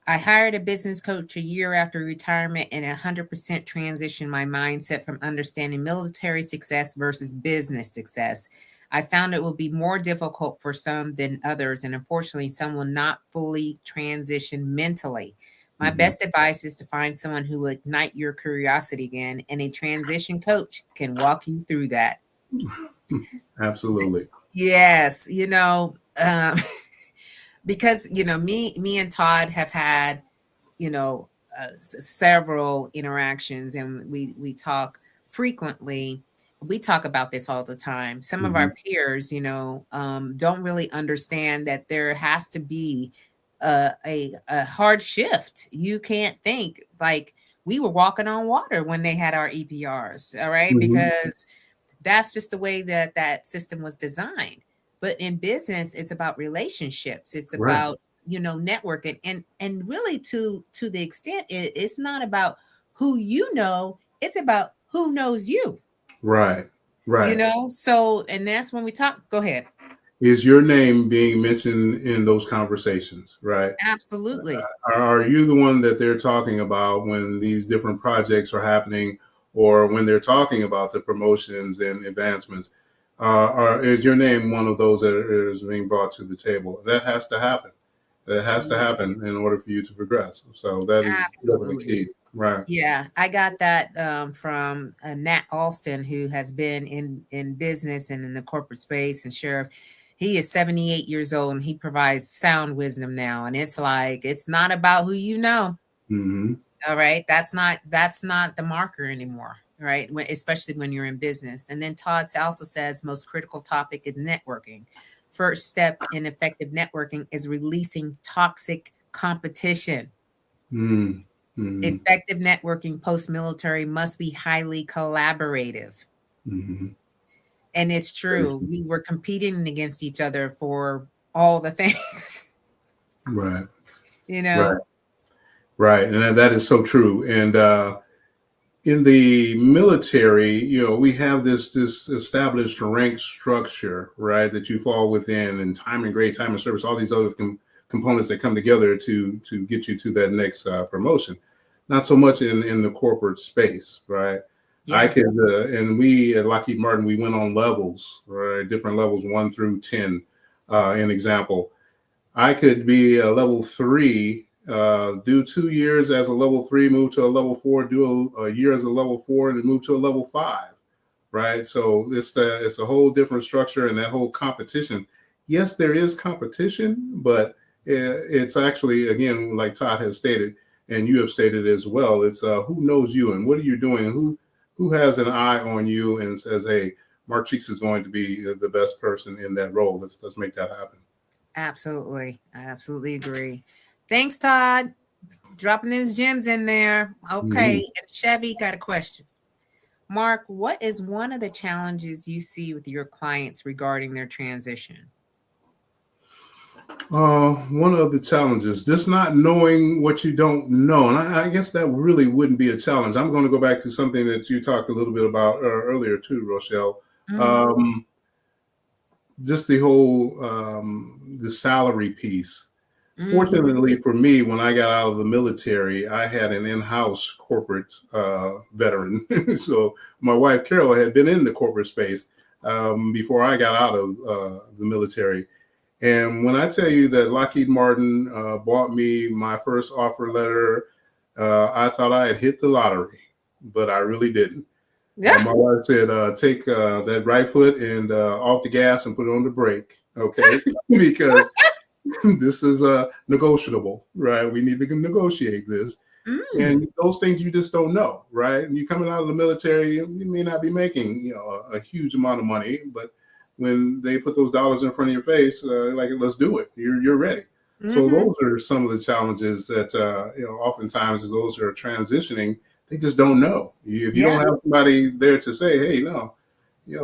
I hired a business coach a year after retirement and 100% transitioned my mindset from understanding military success versus business success. I found it will be more difficult for some than others, and unfortunately, some will not fully transition mentally. My Mm-hmm. best advice is to find someone who will ignite your curiosity again, and a transition coach can walk you through that. Absolutely. Yes, because me and Todd have had several interactions, and we talk frequently. We talk about this all the time. Some of Mm-hmm. our peers, don't really understand that there has to be a hard shift. You can't think like we were walking on water when they had our EPRs, all right? Mm-hmm. Because that's just the way that system was designed. But in business, it's about relationships. It's Right. about networking, and really to the extent it's not about who you know, it's about who knows you. Right. Right. So and that's when we talk. Go ahead. Is your name being mentioned in those conversations? Right. Absolutely. Are you the one that they're talking about when these different projects are happening, or when they're talking about the promotions and advancements? Or is your name one of those that is being brought to the table? That has to happen. That has to Yeah, happen in order for you to progress. So that is definitely absolutely. key. Right. Yeah, I got that from Nat Alston, who has been in business and in the corporate space and sheriff. He is 78 years old and he provides sound wisdom now. And it's like it's not about who you know. Mm-hmm. All right. That's not the marker anymore. Right. Especially when you're in business. And then Todd also says most critical topic is networking. First step in effective networking is releasing toxic competition. Mm. Mm-hmm. Effective networking post-military must be highly collaborative. Mm-hmm. And it's true. We were competing against each other for all the things, Right. you Right. know? Right. And that is so true. And in the military, we have this established rank structure, right, that you fall within, and time and grade, time and service, all these other components that come together to get you to that next promotion. Not so much in the corporate space, right? I Yeah. could, and we at Lockheed Martin, we went on levels, right, different levels, 1 through 10. An example, I could be a level 3, do 2 years as a level 3, move to a level 4, do a year as a level 4, and then move to a level 5. Right. So it's a whole different structure, and that whole competition. Yes, there is competition, but it's actually, again, like Todd has stated, and you have stated as well. It's who knows you and what are you doing? Who has an eye on you and says, "Hey, Mark Cheeks is going to be the best person in that role. Let's make that happen." Absolutely. I absolutely agree. Thanks, Todd. Dropping those gems in there. Okay. Mhm. And Chevy got a question. Mark, what is one of the challenges you see with your clients regarding their transition? One of the challenges, just not knowing what you don't know. And I guess that really wouldn't be a challenge. I'm going to go back to something that you talked a little bit about earlier too, Rochelle. Mm, Um, just the whole the salary piece. mm-hmm. Fortunately for me, when I got out of the military, I had an in-house corporate veteran. So my wife Carol had been in the corporate space before I got out of the military. And when I tell you that Lockheed Martin bought me my first offer letter, I thought I had hit the lottery, but I really didn't. Yeah. My wife said, take that right foot and off the gas and put it on the brake, okay? Because this is negotiable, right? We need to negotiate this. Mm, And those things you just don't know, right? And you coming out of the military, you may not be making, a huge amount of money, but when they put those dollars in front of your face, like, let's do it. You're ready. So mm-hmm. those are some of the challenges that oftentimes as those who are transitioning, they just don't know. If you Yeah. don't have somebody there to say, hey, no,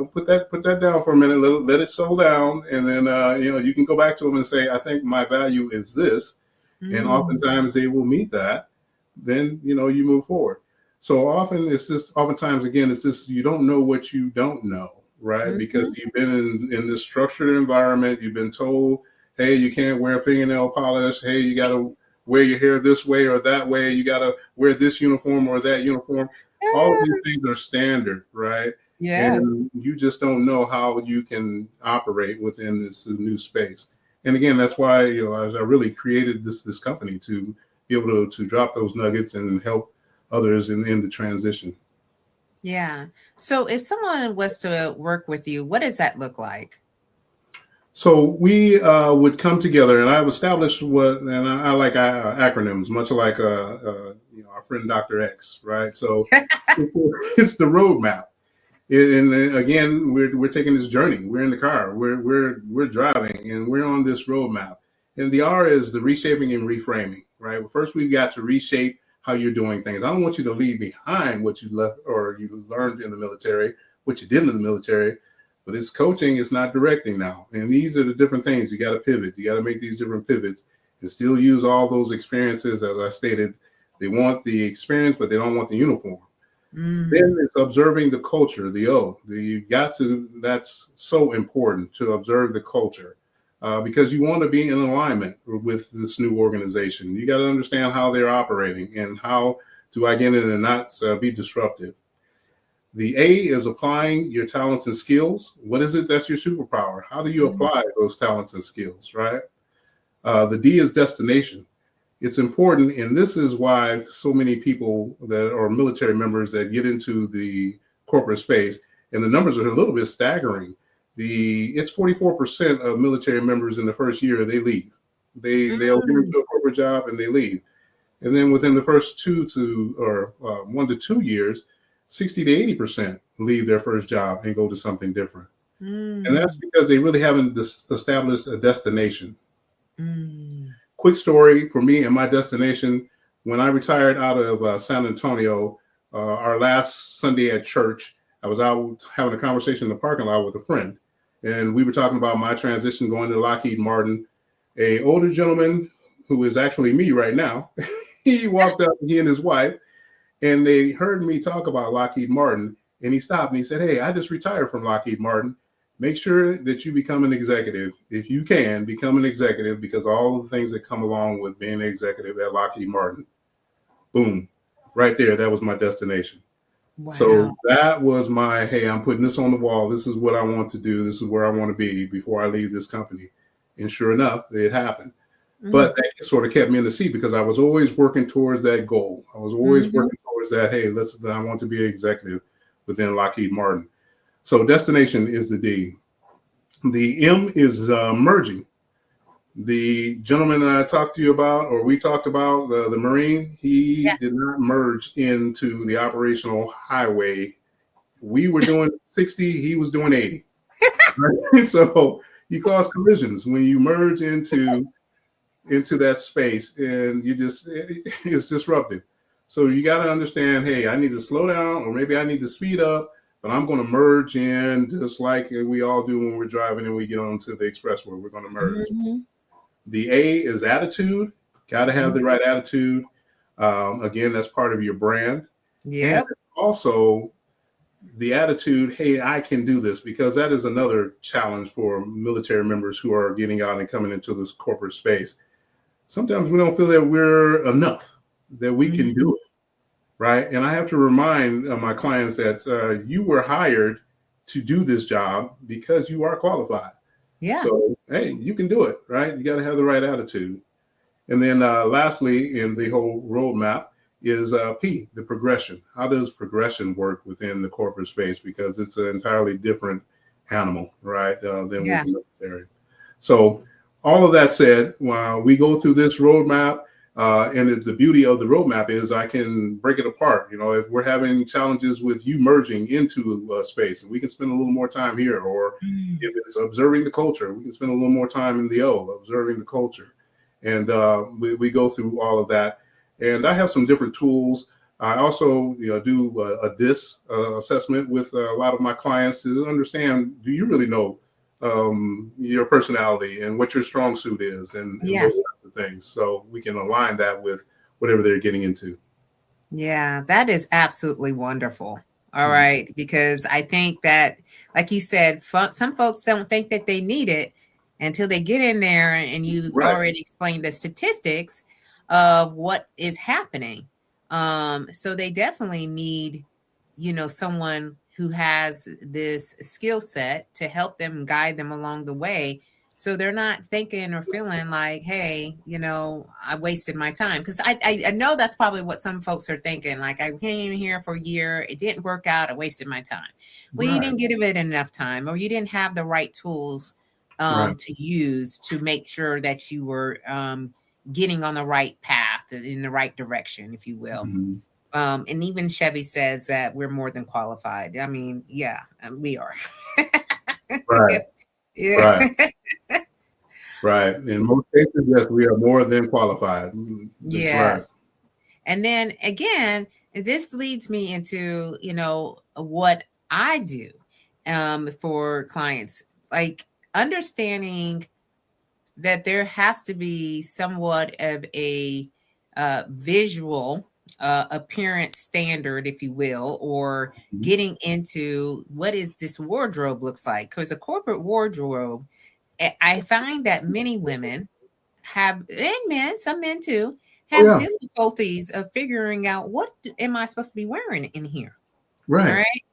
put that down for a minute, let it settle down, and then you can go back to them and say, I think my value is this, and Mm, oftentimes they will meet that. Then you move forward. So oftentimes again, it's just you don't know what you don't know, right? Because mm-hmm. you've been in this structured environment. You've been told, hey, you can't wear fingernail polish. Hey, you got to wear your hair this way or that way. You got to wear this uniform or that uniform. All of these things are standard, right? Yeah. And you just don't know how you can operate within this new space. And again, that's why I really created this company to be able to drop those nuggets and help others in the transition. Yeah. So if someone was to work with you, what does that look like? So we would come together, and I've established and I like acronyms, much like our friend Dr. X, right? So it's the roadmap. And again, we're taking this journey. We're in the car. We're driving, and we're on this roadmap. And the R is the reshaping and reframing, right? Well, first, we've got to reshape how you're doing things. I don't want you to leave behind what you left or you learned in the military, what you did in the military, but it's coaching, it's not directing now. And these are the different things. You got to pivot. You got to make these different pivots and still use all those experiences. As I stated, they want the experience, but they don't want the uniform. Then Mm, it's observing the culture, the O. That's so important to observe the culture because you want to be in alignment with this new organization. You got to understand how they're operating and how do I get in and not be disruptive. The A is applying your talents and skills. What is it that's your superpower? How do you mm, apply those talents and skills, right? The D is destination. It's important, and this is why so many people that are military members that get into the corporate space, and the numbers are a little bit staggering. It's 44% of military members in the first year they leave. They'll get mm. into a corporate job and they leave, and then within the first 1 to 2 years, 60 to 80% leave their first job and go to something different, and that's Mm, because they really haven't established a destination. mm, Quick story for me and my destination. When I retired out of San Antonio, our last Sunday at church, I was out having a conversation in the parking lot with a friend, and we were talking about my transition going to Lockheed Martin. A older gentleman who is actually me right now, he walked up, he and his wife, and they heard me talk about Lockheed Martin, and he stopped and he said, "Hey, I just retired from Lockheed Martin. Make sure that you become an executive. If you can, become an executive because all of the things that come along with being an executive at Lockheed Martin." Boom, right there. That was my destination. So Wow. that was my, hey, I'm putting this on the wall. This is what I want to do. This is where I want to be before I leave this company. And sure enough, it happened. But that sort of kept me in the seat because I was always working towards that goal. I was always Mm-hmm. working towards that. Hey, I want to be an executive within Lockheed Martin. So destination is the D. The M is merging. The gentleman that I talked to you about, or we talked about, the Marine, he Yeah. did not merge into the operational highway. We were doing 60, he was doing 80. Right? So you cause collisions when you merge into that space, and it's disruptive. So you got to understand, hey, I need to slow down, or maybe I need to speed up, but I'm going to merge in just like we all do when we're driving and we get onto the expressway. We're going to merge. Mm-hmm. The A is attitude. Got to have the right attitude. Again, that's part of your brand. And Yep. also the attitude, hey, I can do this, because that is another challenge for military members who are getting out and coming into this corporate space. Sometimes we don't feel that we're enough, that we can Mm-hmm. do it, right? And I have to remind my clients that you were hired to do this job because you are qualified. Yeah. So, hey, you can do it, right? You got to have the right attitude. And then lastly, in the whole roadmap is P, the progression. How does progression work within the corporate space? Because it's an entirely different animal, right, than with Yeah. the military. So all of that said, while we go through this roadmap, and the beauty of the roadmap is I can break it apart. You know, if we're having challenges with you merging into space, and we can spend a little more time here, or Mm. if it's observing the culture, we can spend a little more time in the O, observing the culture. And we go through all of that. And I have some different tools. I also do a DIS assessment with a lot of my clients to understand, do you really know your personality and what your strong suit is, and Yeah. those types of things. So we can align that with whatever they're getting into. Yeah, that is absolutely wonderful. All Mhm. right, because I think that, like you said, some folks don't think that they need it until they get in there, and you've Right, already explained the statistics of what is happening. So they definitely need, someone who has this skill set to help them guide them along the way, so they're not thinking or feeling like, hey, I wasted my time. Because I know that's probably what some folks are thinking. Like, I came in here for a year, it didn't work out, I wasted my time. Well, you right, didn't give it enough time, or you didn't have the right tools right. to use to make sure that you were getting on the right path, in the right direction, if you will. Mhm. And even Chevy says that we're more than qualified. I mean, yeah, we are. Right, Yeah. right, right. In most cases, yes, we are more than qualified. That's right. Yes. And then again, this leads me into, what I do for clients, like understanding that there has to be somewhat of a visual appearance standard, if you will, or Mhm. getting into what is this wardrobe looks like. Because a corporate wardrobe, I find that many women have, and men, some men too, Oh have yeah, difficulties of figuring out am I supposed to be wearing in here. All right, right.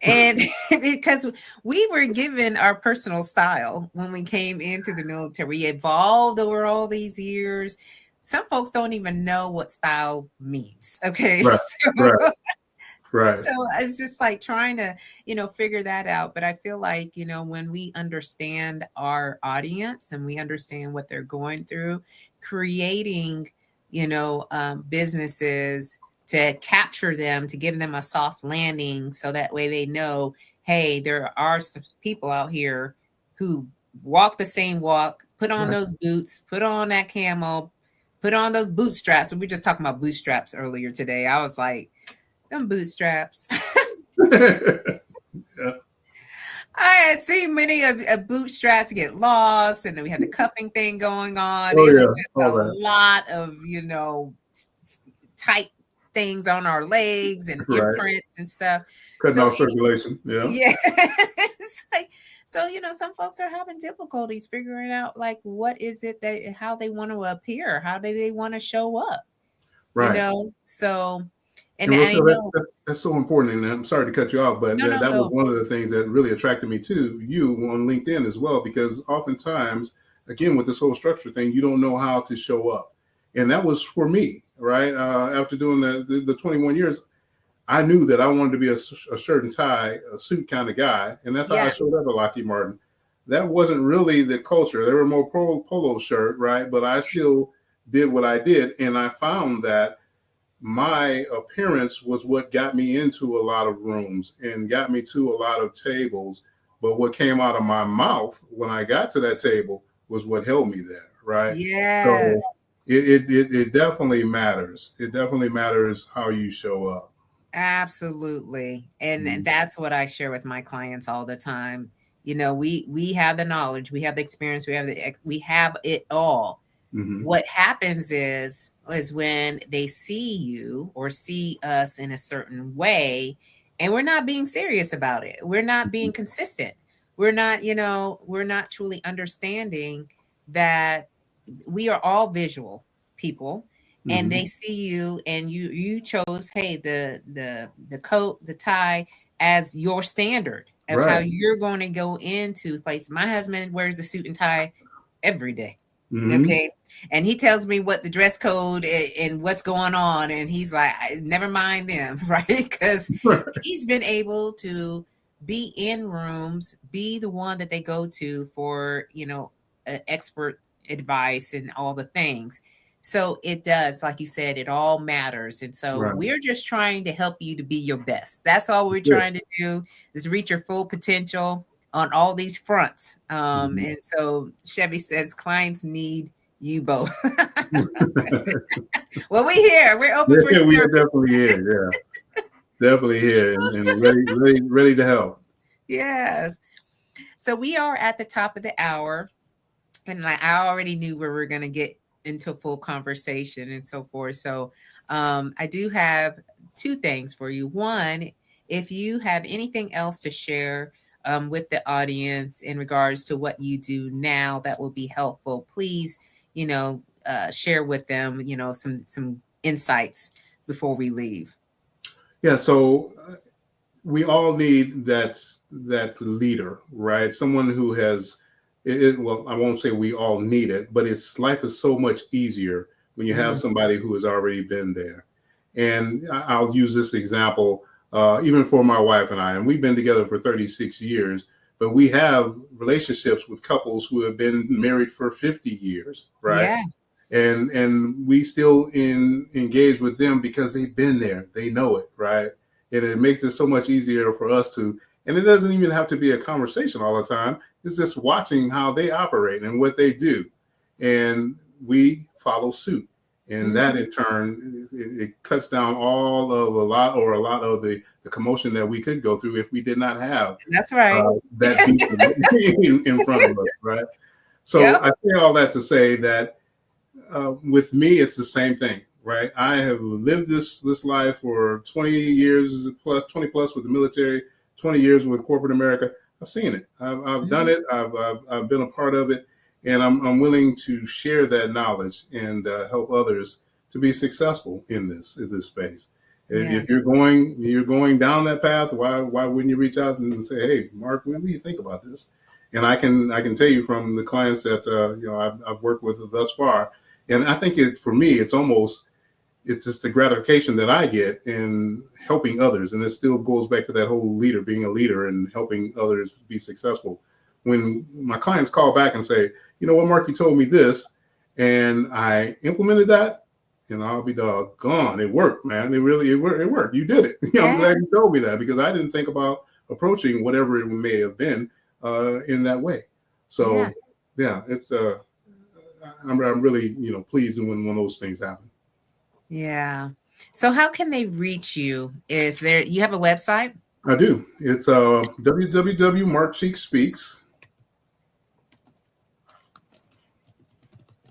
And because we were given our personal style when we came into the military, we evolved over all these years. Some folks don't even know what style means. Okay. right, right, right. So it's just like trying to, figure that out. But I feel like, when we understand our audience and we understand what they're going through, creating, businesses to capture them, to give them a soft landing, so that way they know, hey, there are some people out here who walk the same walk, put on Right. those boots, put on that camo, put on those bootstraps. We were just talking about bootstraps earlier today. I was like, them bootstraps. Yeah. I had seen many of bootstraps get lost, and then we had the cuffing thing going on. Oh It was yeah, just all a that. lot of, tight things on our legs and Right. imprints and stuff. Cutting So off circulation. Yeah. yeah, it's like, so some folks are having difficulties figuring out like what is it that how they want to appear, how do they want to show up, Right. So, and And I Rochelle, know, that's so important. And I'm sorry to cut you off, but no, no, that was go. one of the things that really attracted me to you on LinkedIn as well, because oftentimes, again, with this whole structure thing, you don't know how to show up. And that was for me, right? After doing the 21 years, I knew that I wanted to be a shirt and tie, a suit kind of guy. And that's how I Yeah, showed up at Lockheed Martin. That wasn't really the culture. There were more polo shirt, right? But I still did what I did. And I found that my appearance was what got me into a lot of rooms and got me to a lot of tables. But what came out of my mouth when I got to that table was what held me there, right? yes, So it definitely matters. It definitely matters how you show up. absolutely. And Mhm. that's what I share with my clients all the time. We have the knowledge, we have the experience, we have it all. Mhm. What happens is when they see you or see us in a certain way, and we're not being serious about it, we're not being consistent, we're not truly understanding that we are all visual people, and Mhm. they see you and you chose, hey, the coat, the tie as your standard of how Right. you're going to go into place. My husband wears a suit and tie every day. Mhm. Okay. And he tells me what the dress code and what's going on. And he's like, never mind them, right? Because he's been able to be in rooms, be the one that they go to for, expert advice and all the things. So it does, like you said, it all matters. And so Right. we're just trying to help you to be your best. That's all we're Good. trying to do, is reach your full potential on all these fronts. Mhm. And so Chevy says clients need you both. Well, we're here. We're open for Yeah, we are service. definitely here. Yeah, definitely here and ready to help. Yes. So we are at the top of the hour, and like I already knew where we're going to get into full conversation and so forth. So I do have two things for you. One, if you have anything else to share with the audience in regards to what you do now that will be helpful, please, share with them, some insights before we leave. Yeah. So we all need that leader, right? Someone who has well, I won't say we all need it, but it's life is so much easier when you have Mhm. somebody who has already been there. And I'll use this example, even for my wife and I, and we've been together for 36 years, but we have relationships with couples who have been married for 50 years, right? Yeah, And we still engage with them because they've been there, they know it, right? And it makes it so much easier for us to, and it doesn't even have to be a conversation all the time. It's just watching how they operate and what they do, and we follow suit. And that hmm, in turn, it cuts down a lot of the commotion that we could go through if we did not have that's right. that beast in front of us, right? So Yep. I say all that to say that with me, it's the same thing, right? I have lived this life for 20 years plus, 20 plus with the military, 20 years with corporate America. I've seen it. I've done Mhm. it. I've been a part of it, and I'm willing to share that knowledge and help others to be successful in this space. Yeah. If you're going down that path, why wouldn't you reach out and say, hey, Mark, what do you think about this? And I can tell you from the clients that I've worked with thus far, and I think for me, it's just the gratification that I get in helping others. And it still goes back to that whole leader, being a leader and helping others be successful. When my clients call back and say, you know what, Mark, you told me this, and I implemented that, and I'll be doggone, it worked, man. It worked. You did it. I'm Yeah. glad you told me that because I didn't think about approaching whatever it may have been in that way. Yeah. So, yeah, I'm really, pleased when those things happen. Yeah. So how can they reach you if you have a website? I do. It's www.markcheekspeaks.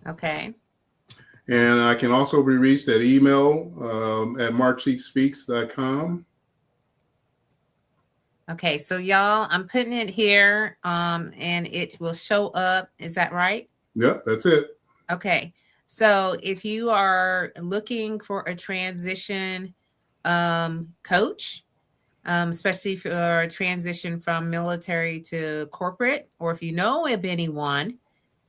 Okay. And I can also be reached at email at markcheekspeaks.com. Okay. So y'all, I'm putting it here and it will show up. Is that right? Yep, that's it. Okay. So if you are looking for a transition coach, especially for a transition from military to corporate, or if you know of anyone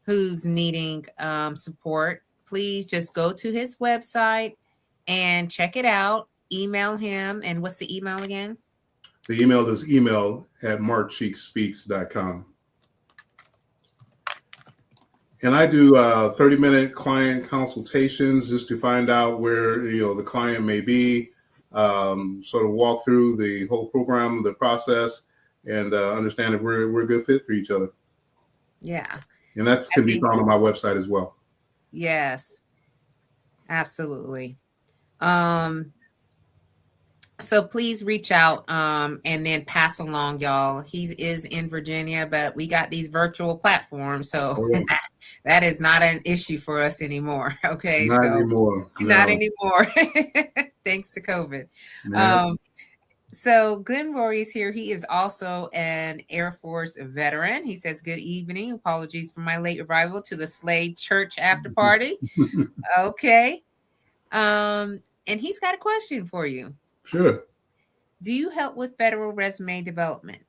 who's needing support, please just go to his website and check it out. Email him. And what's the email again? The email is email@markcheekspeaks.com. And I do 30-minute client consultations just to find out where the client may be, sort of walk through the whole program, the process, and understand if we're a good fit for each other. Yeah. And that can be found on my website as well. Yes, absolutely. So please reach out and then pass along, y'all. He is in Virginia, but we got these virtual platforms, so that is not an issue for us anymore. Okay, not anymore. Not anymore. Thanks to COVID. So Glenn Rory is here. He is also an Air Force veteran. He says, "Good evening. Apologies for my late arrival to the Slade Church after party." Okay. And he's got a question for you. Sure. Do you help with federal resume development?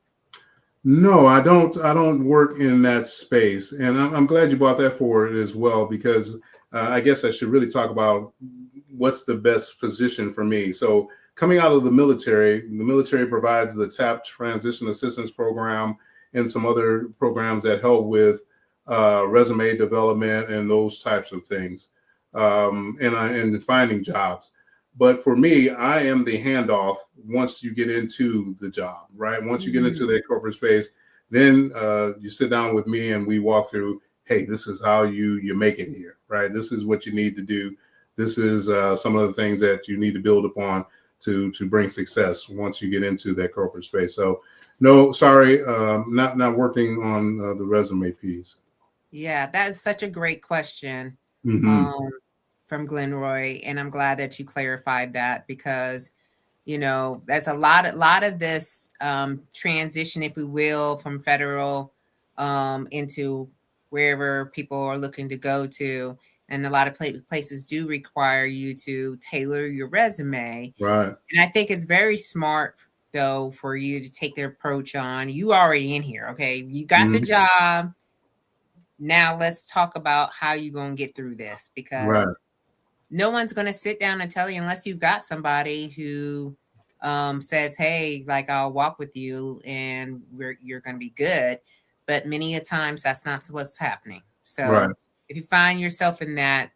No, I don't. I don't work in that space, and I'm glad you brought that forward as well, because I guess I should really talk about what's the best position for me. So, coming out of the military provides the TAP Transition Assistance Program and some other programs that help with resume development and those types of things, and finding jobs. But for me, I am the handoff once you get into the job, right? Once you get into that corporate space, then you sit down with me and we walk through, hey, this is how you make it here, right? This is what you need to do. This is some of the things that you need to build upon to bring success once you get into that corporate space. So no, sorry, not working on the resume piece. Yeah, that is such a great question. From Glenn Roy, and I'm glad that you clarified that, because that's a lot of this transition, if we will, from federal into wherever people are looking to go to, and a lot of places do require you to tailor your resume, right? And I think it's very smart, though, for you to take the approach on, you already in here, okay, you got the job, now let's talk about how you're going to get through this, because no one's going to sit down and tell you, unless you've got somebody who says, hey, like, I'll walk with you and you're going to be good. But many a times that's not what's happening. So if you find yourself in that,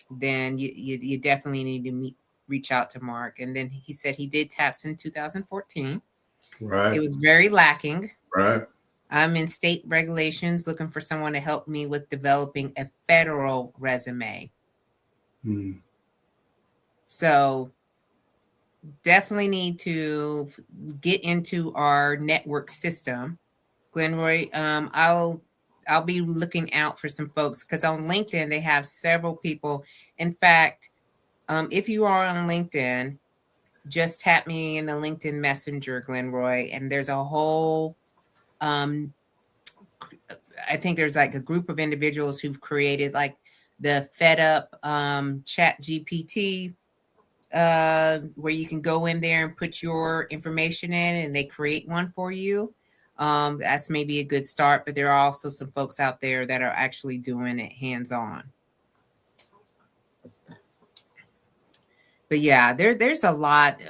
then you definitely need to reach out to Mark. And then he said he did TAPS in 2014. It was very lacking. I'm in state regulations looking for someone to help me with developing a federal resume. So definitely need to get into our network system. Glenroy, I'll be looking out for some folks, because on LinkedIn they have several people. In fact, if you are on LinkedIn, just tap me in the LinkedIn Messenger, Glenroy, and there's a whole I think there's like a group of individuals who've created like the Fed Up Chat GPT, where you can go in there and put your information in and they create one for you. That's maybe a good start, but there are also some folks out there that are actually doing it hands-on. But yeah, there's a lot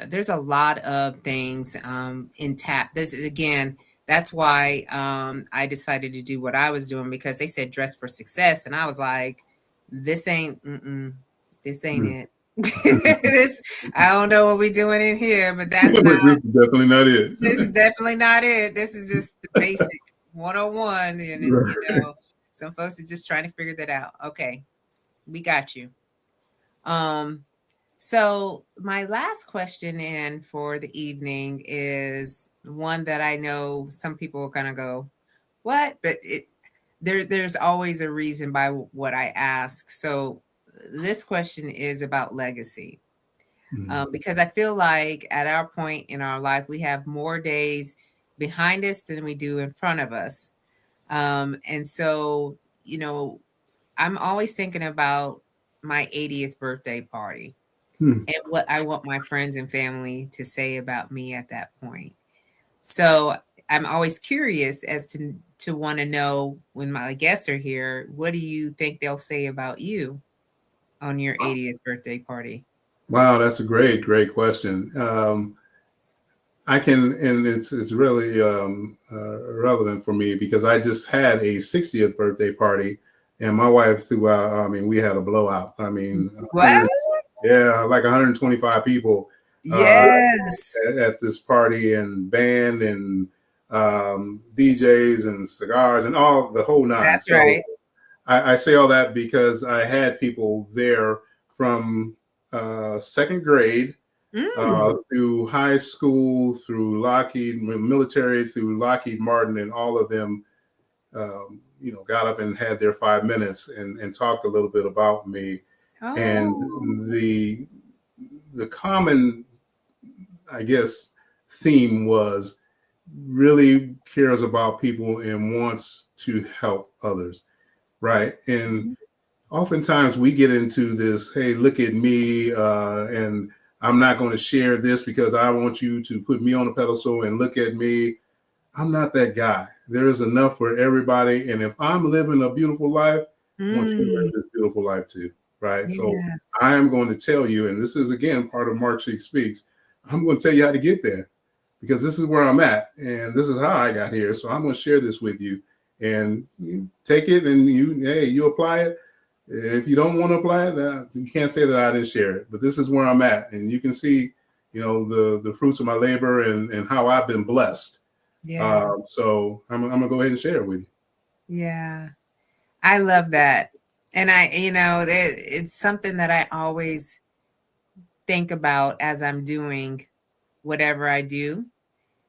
of things in TAP. This again, that's why I decided to do what I was doing, because they said dress for success, and I was like, this ain't it. I don't know what we're doing in here, but that's not. This is definitely not it. This is definitely not it. This is just the basic 101, and Some folks are just trying to figure that out. Okay, we got you. Um, so my last question in for the evening is one that I know some people are gonna go, what? But there's always a reason by what I ask. So this question is about legacy. Because I feel like at our point in our life, we have more days behind us than we do in front of us. And so, you know, I'm always thinking about my 80th birthday party Mm. and what I want my friends and family to say about me at that point. So I'm always curious as to want to know when my guests are here, what do you think they'll say about you on your 80th birthday party? Wow, that's a great question. I can, and it's really relevant for me because I just had a 60th birthday party, and my wife threw out. I mean, we had a blowout. I mean, What? yeah, like 125 people uh, Yes, at this party, and band and DJs and cigars and all the whole nine. that's So right. I say all that because I had people there from second grade Mm. through high school, through Lockheed military, through Lockheed Martin, and all of them, got up and had their 5 minutes and talked a little bit about me. And Oh, the common, I guess, theme was really cares about people and wants to help others, right? And oftentimes we get into this, hey, look at me, and I'm not going to share this because I want you to put me on a pedestal and look at me. I'm not that guy. There is enough for everybody. And if I'm living a beautiful life, I want you to live mm. this beautiful life too. Right. So Yes. I am going to tell you, and this is again part of Mark Sheik Speaks, I'm going to tell you how to get there because this is where I'm at and this is how I got here. So I'm going to share this with you and you take it and you apply it. If you don't want to apply it, you can't say that I didn't share it. But this is where I'm at, and you can see, the fruits of my labor and how I've been blessed. Yeah. So I'm gonna go ahead and share it with you. Yeah. I love that. And it's something that I always think about as I'm doing whatever I do,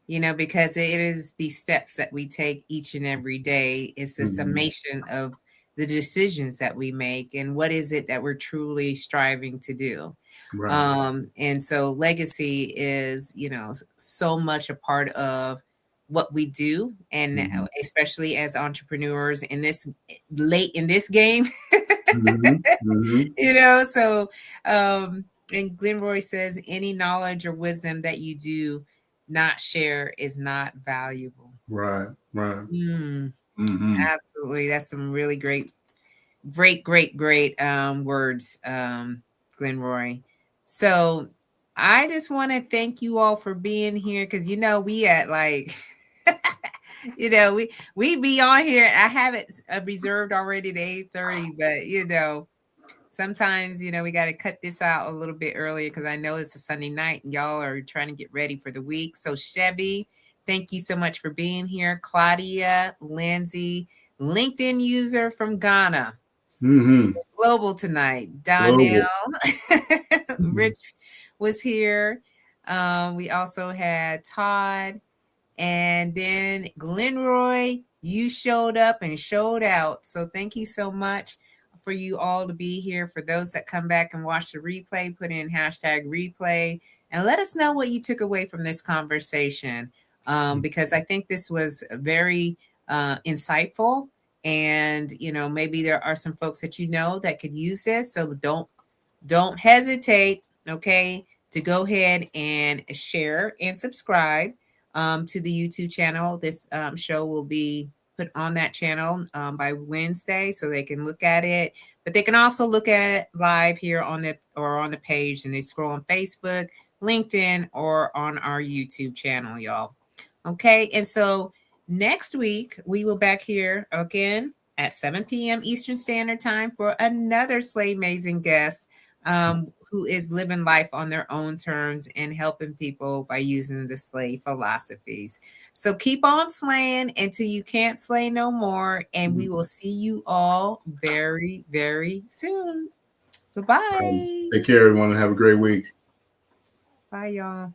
because it is the steps that we take each and every day. It's the Mhm. summation of the decisions that we make and what is it that we're truly striving to do. Right. And so legacy is, so much a part of what we do. And Mhm. especially as entrepreneurs in this late in this game, Mhm. Mhm. so and Glenroy says any knowledge or wisdom that you do not share is not valuable. Right. Right. Mm, Mhm. absolutely. That's some really great words, Glenroy. So I just want to thank you all for being here because we at like we be on here. I have it reserved already to 8:30, but sometimes we got to cut this out a little bit earlier because I know it's a Sunday night and y'all are trying to get ready for the week. So Chevy, thank you so much for being here. Claudia, Lindsay, LinkedIn user from Ghana, Mhm. global tonight. Donnell, Global. Mhm. Rich was here. We also had Todd, and then Glenroy, you showed up and showed out. So thank you so much for you all to be here. For those that come back and watch the replay, put in #replay and let us know what you took away from this conversation. Because I think this was very insightful. And maybe there are some folks that that could use this. So don't hesitate, okay, to go ahead and share and subscribe to the YouTube channel. This show will be put on that channel by Wednesday, so they can look at it. But they can also look at it live here on the page, and they scroll on Facebook, LinkedIn, or on our YouTube channel, y'all. Okay, and so next week we will back here again at 7 p.m. Eastern Standard Time for another Slay Amazing guest. who is living life on their own terms and helping people by using the slay philosophies. So keep on slaying until you can't slay no more. And we will see you all very, very soon. Bye-bye. Take care, everyone, and have a great week. Bye, y'all.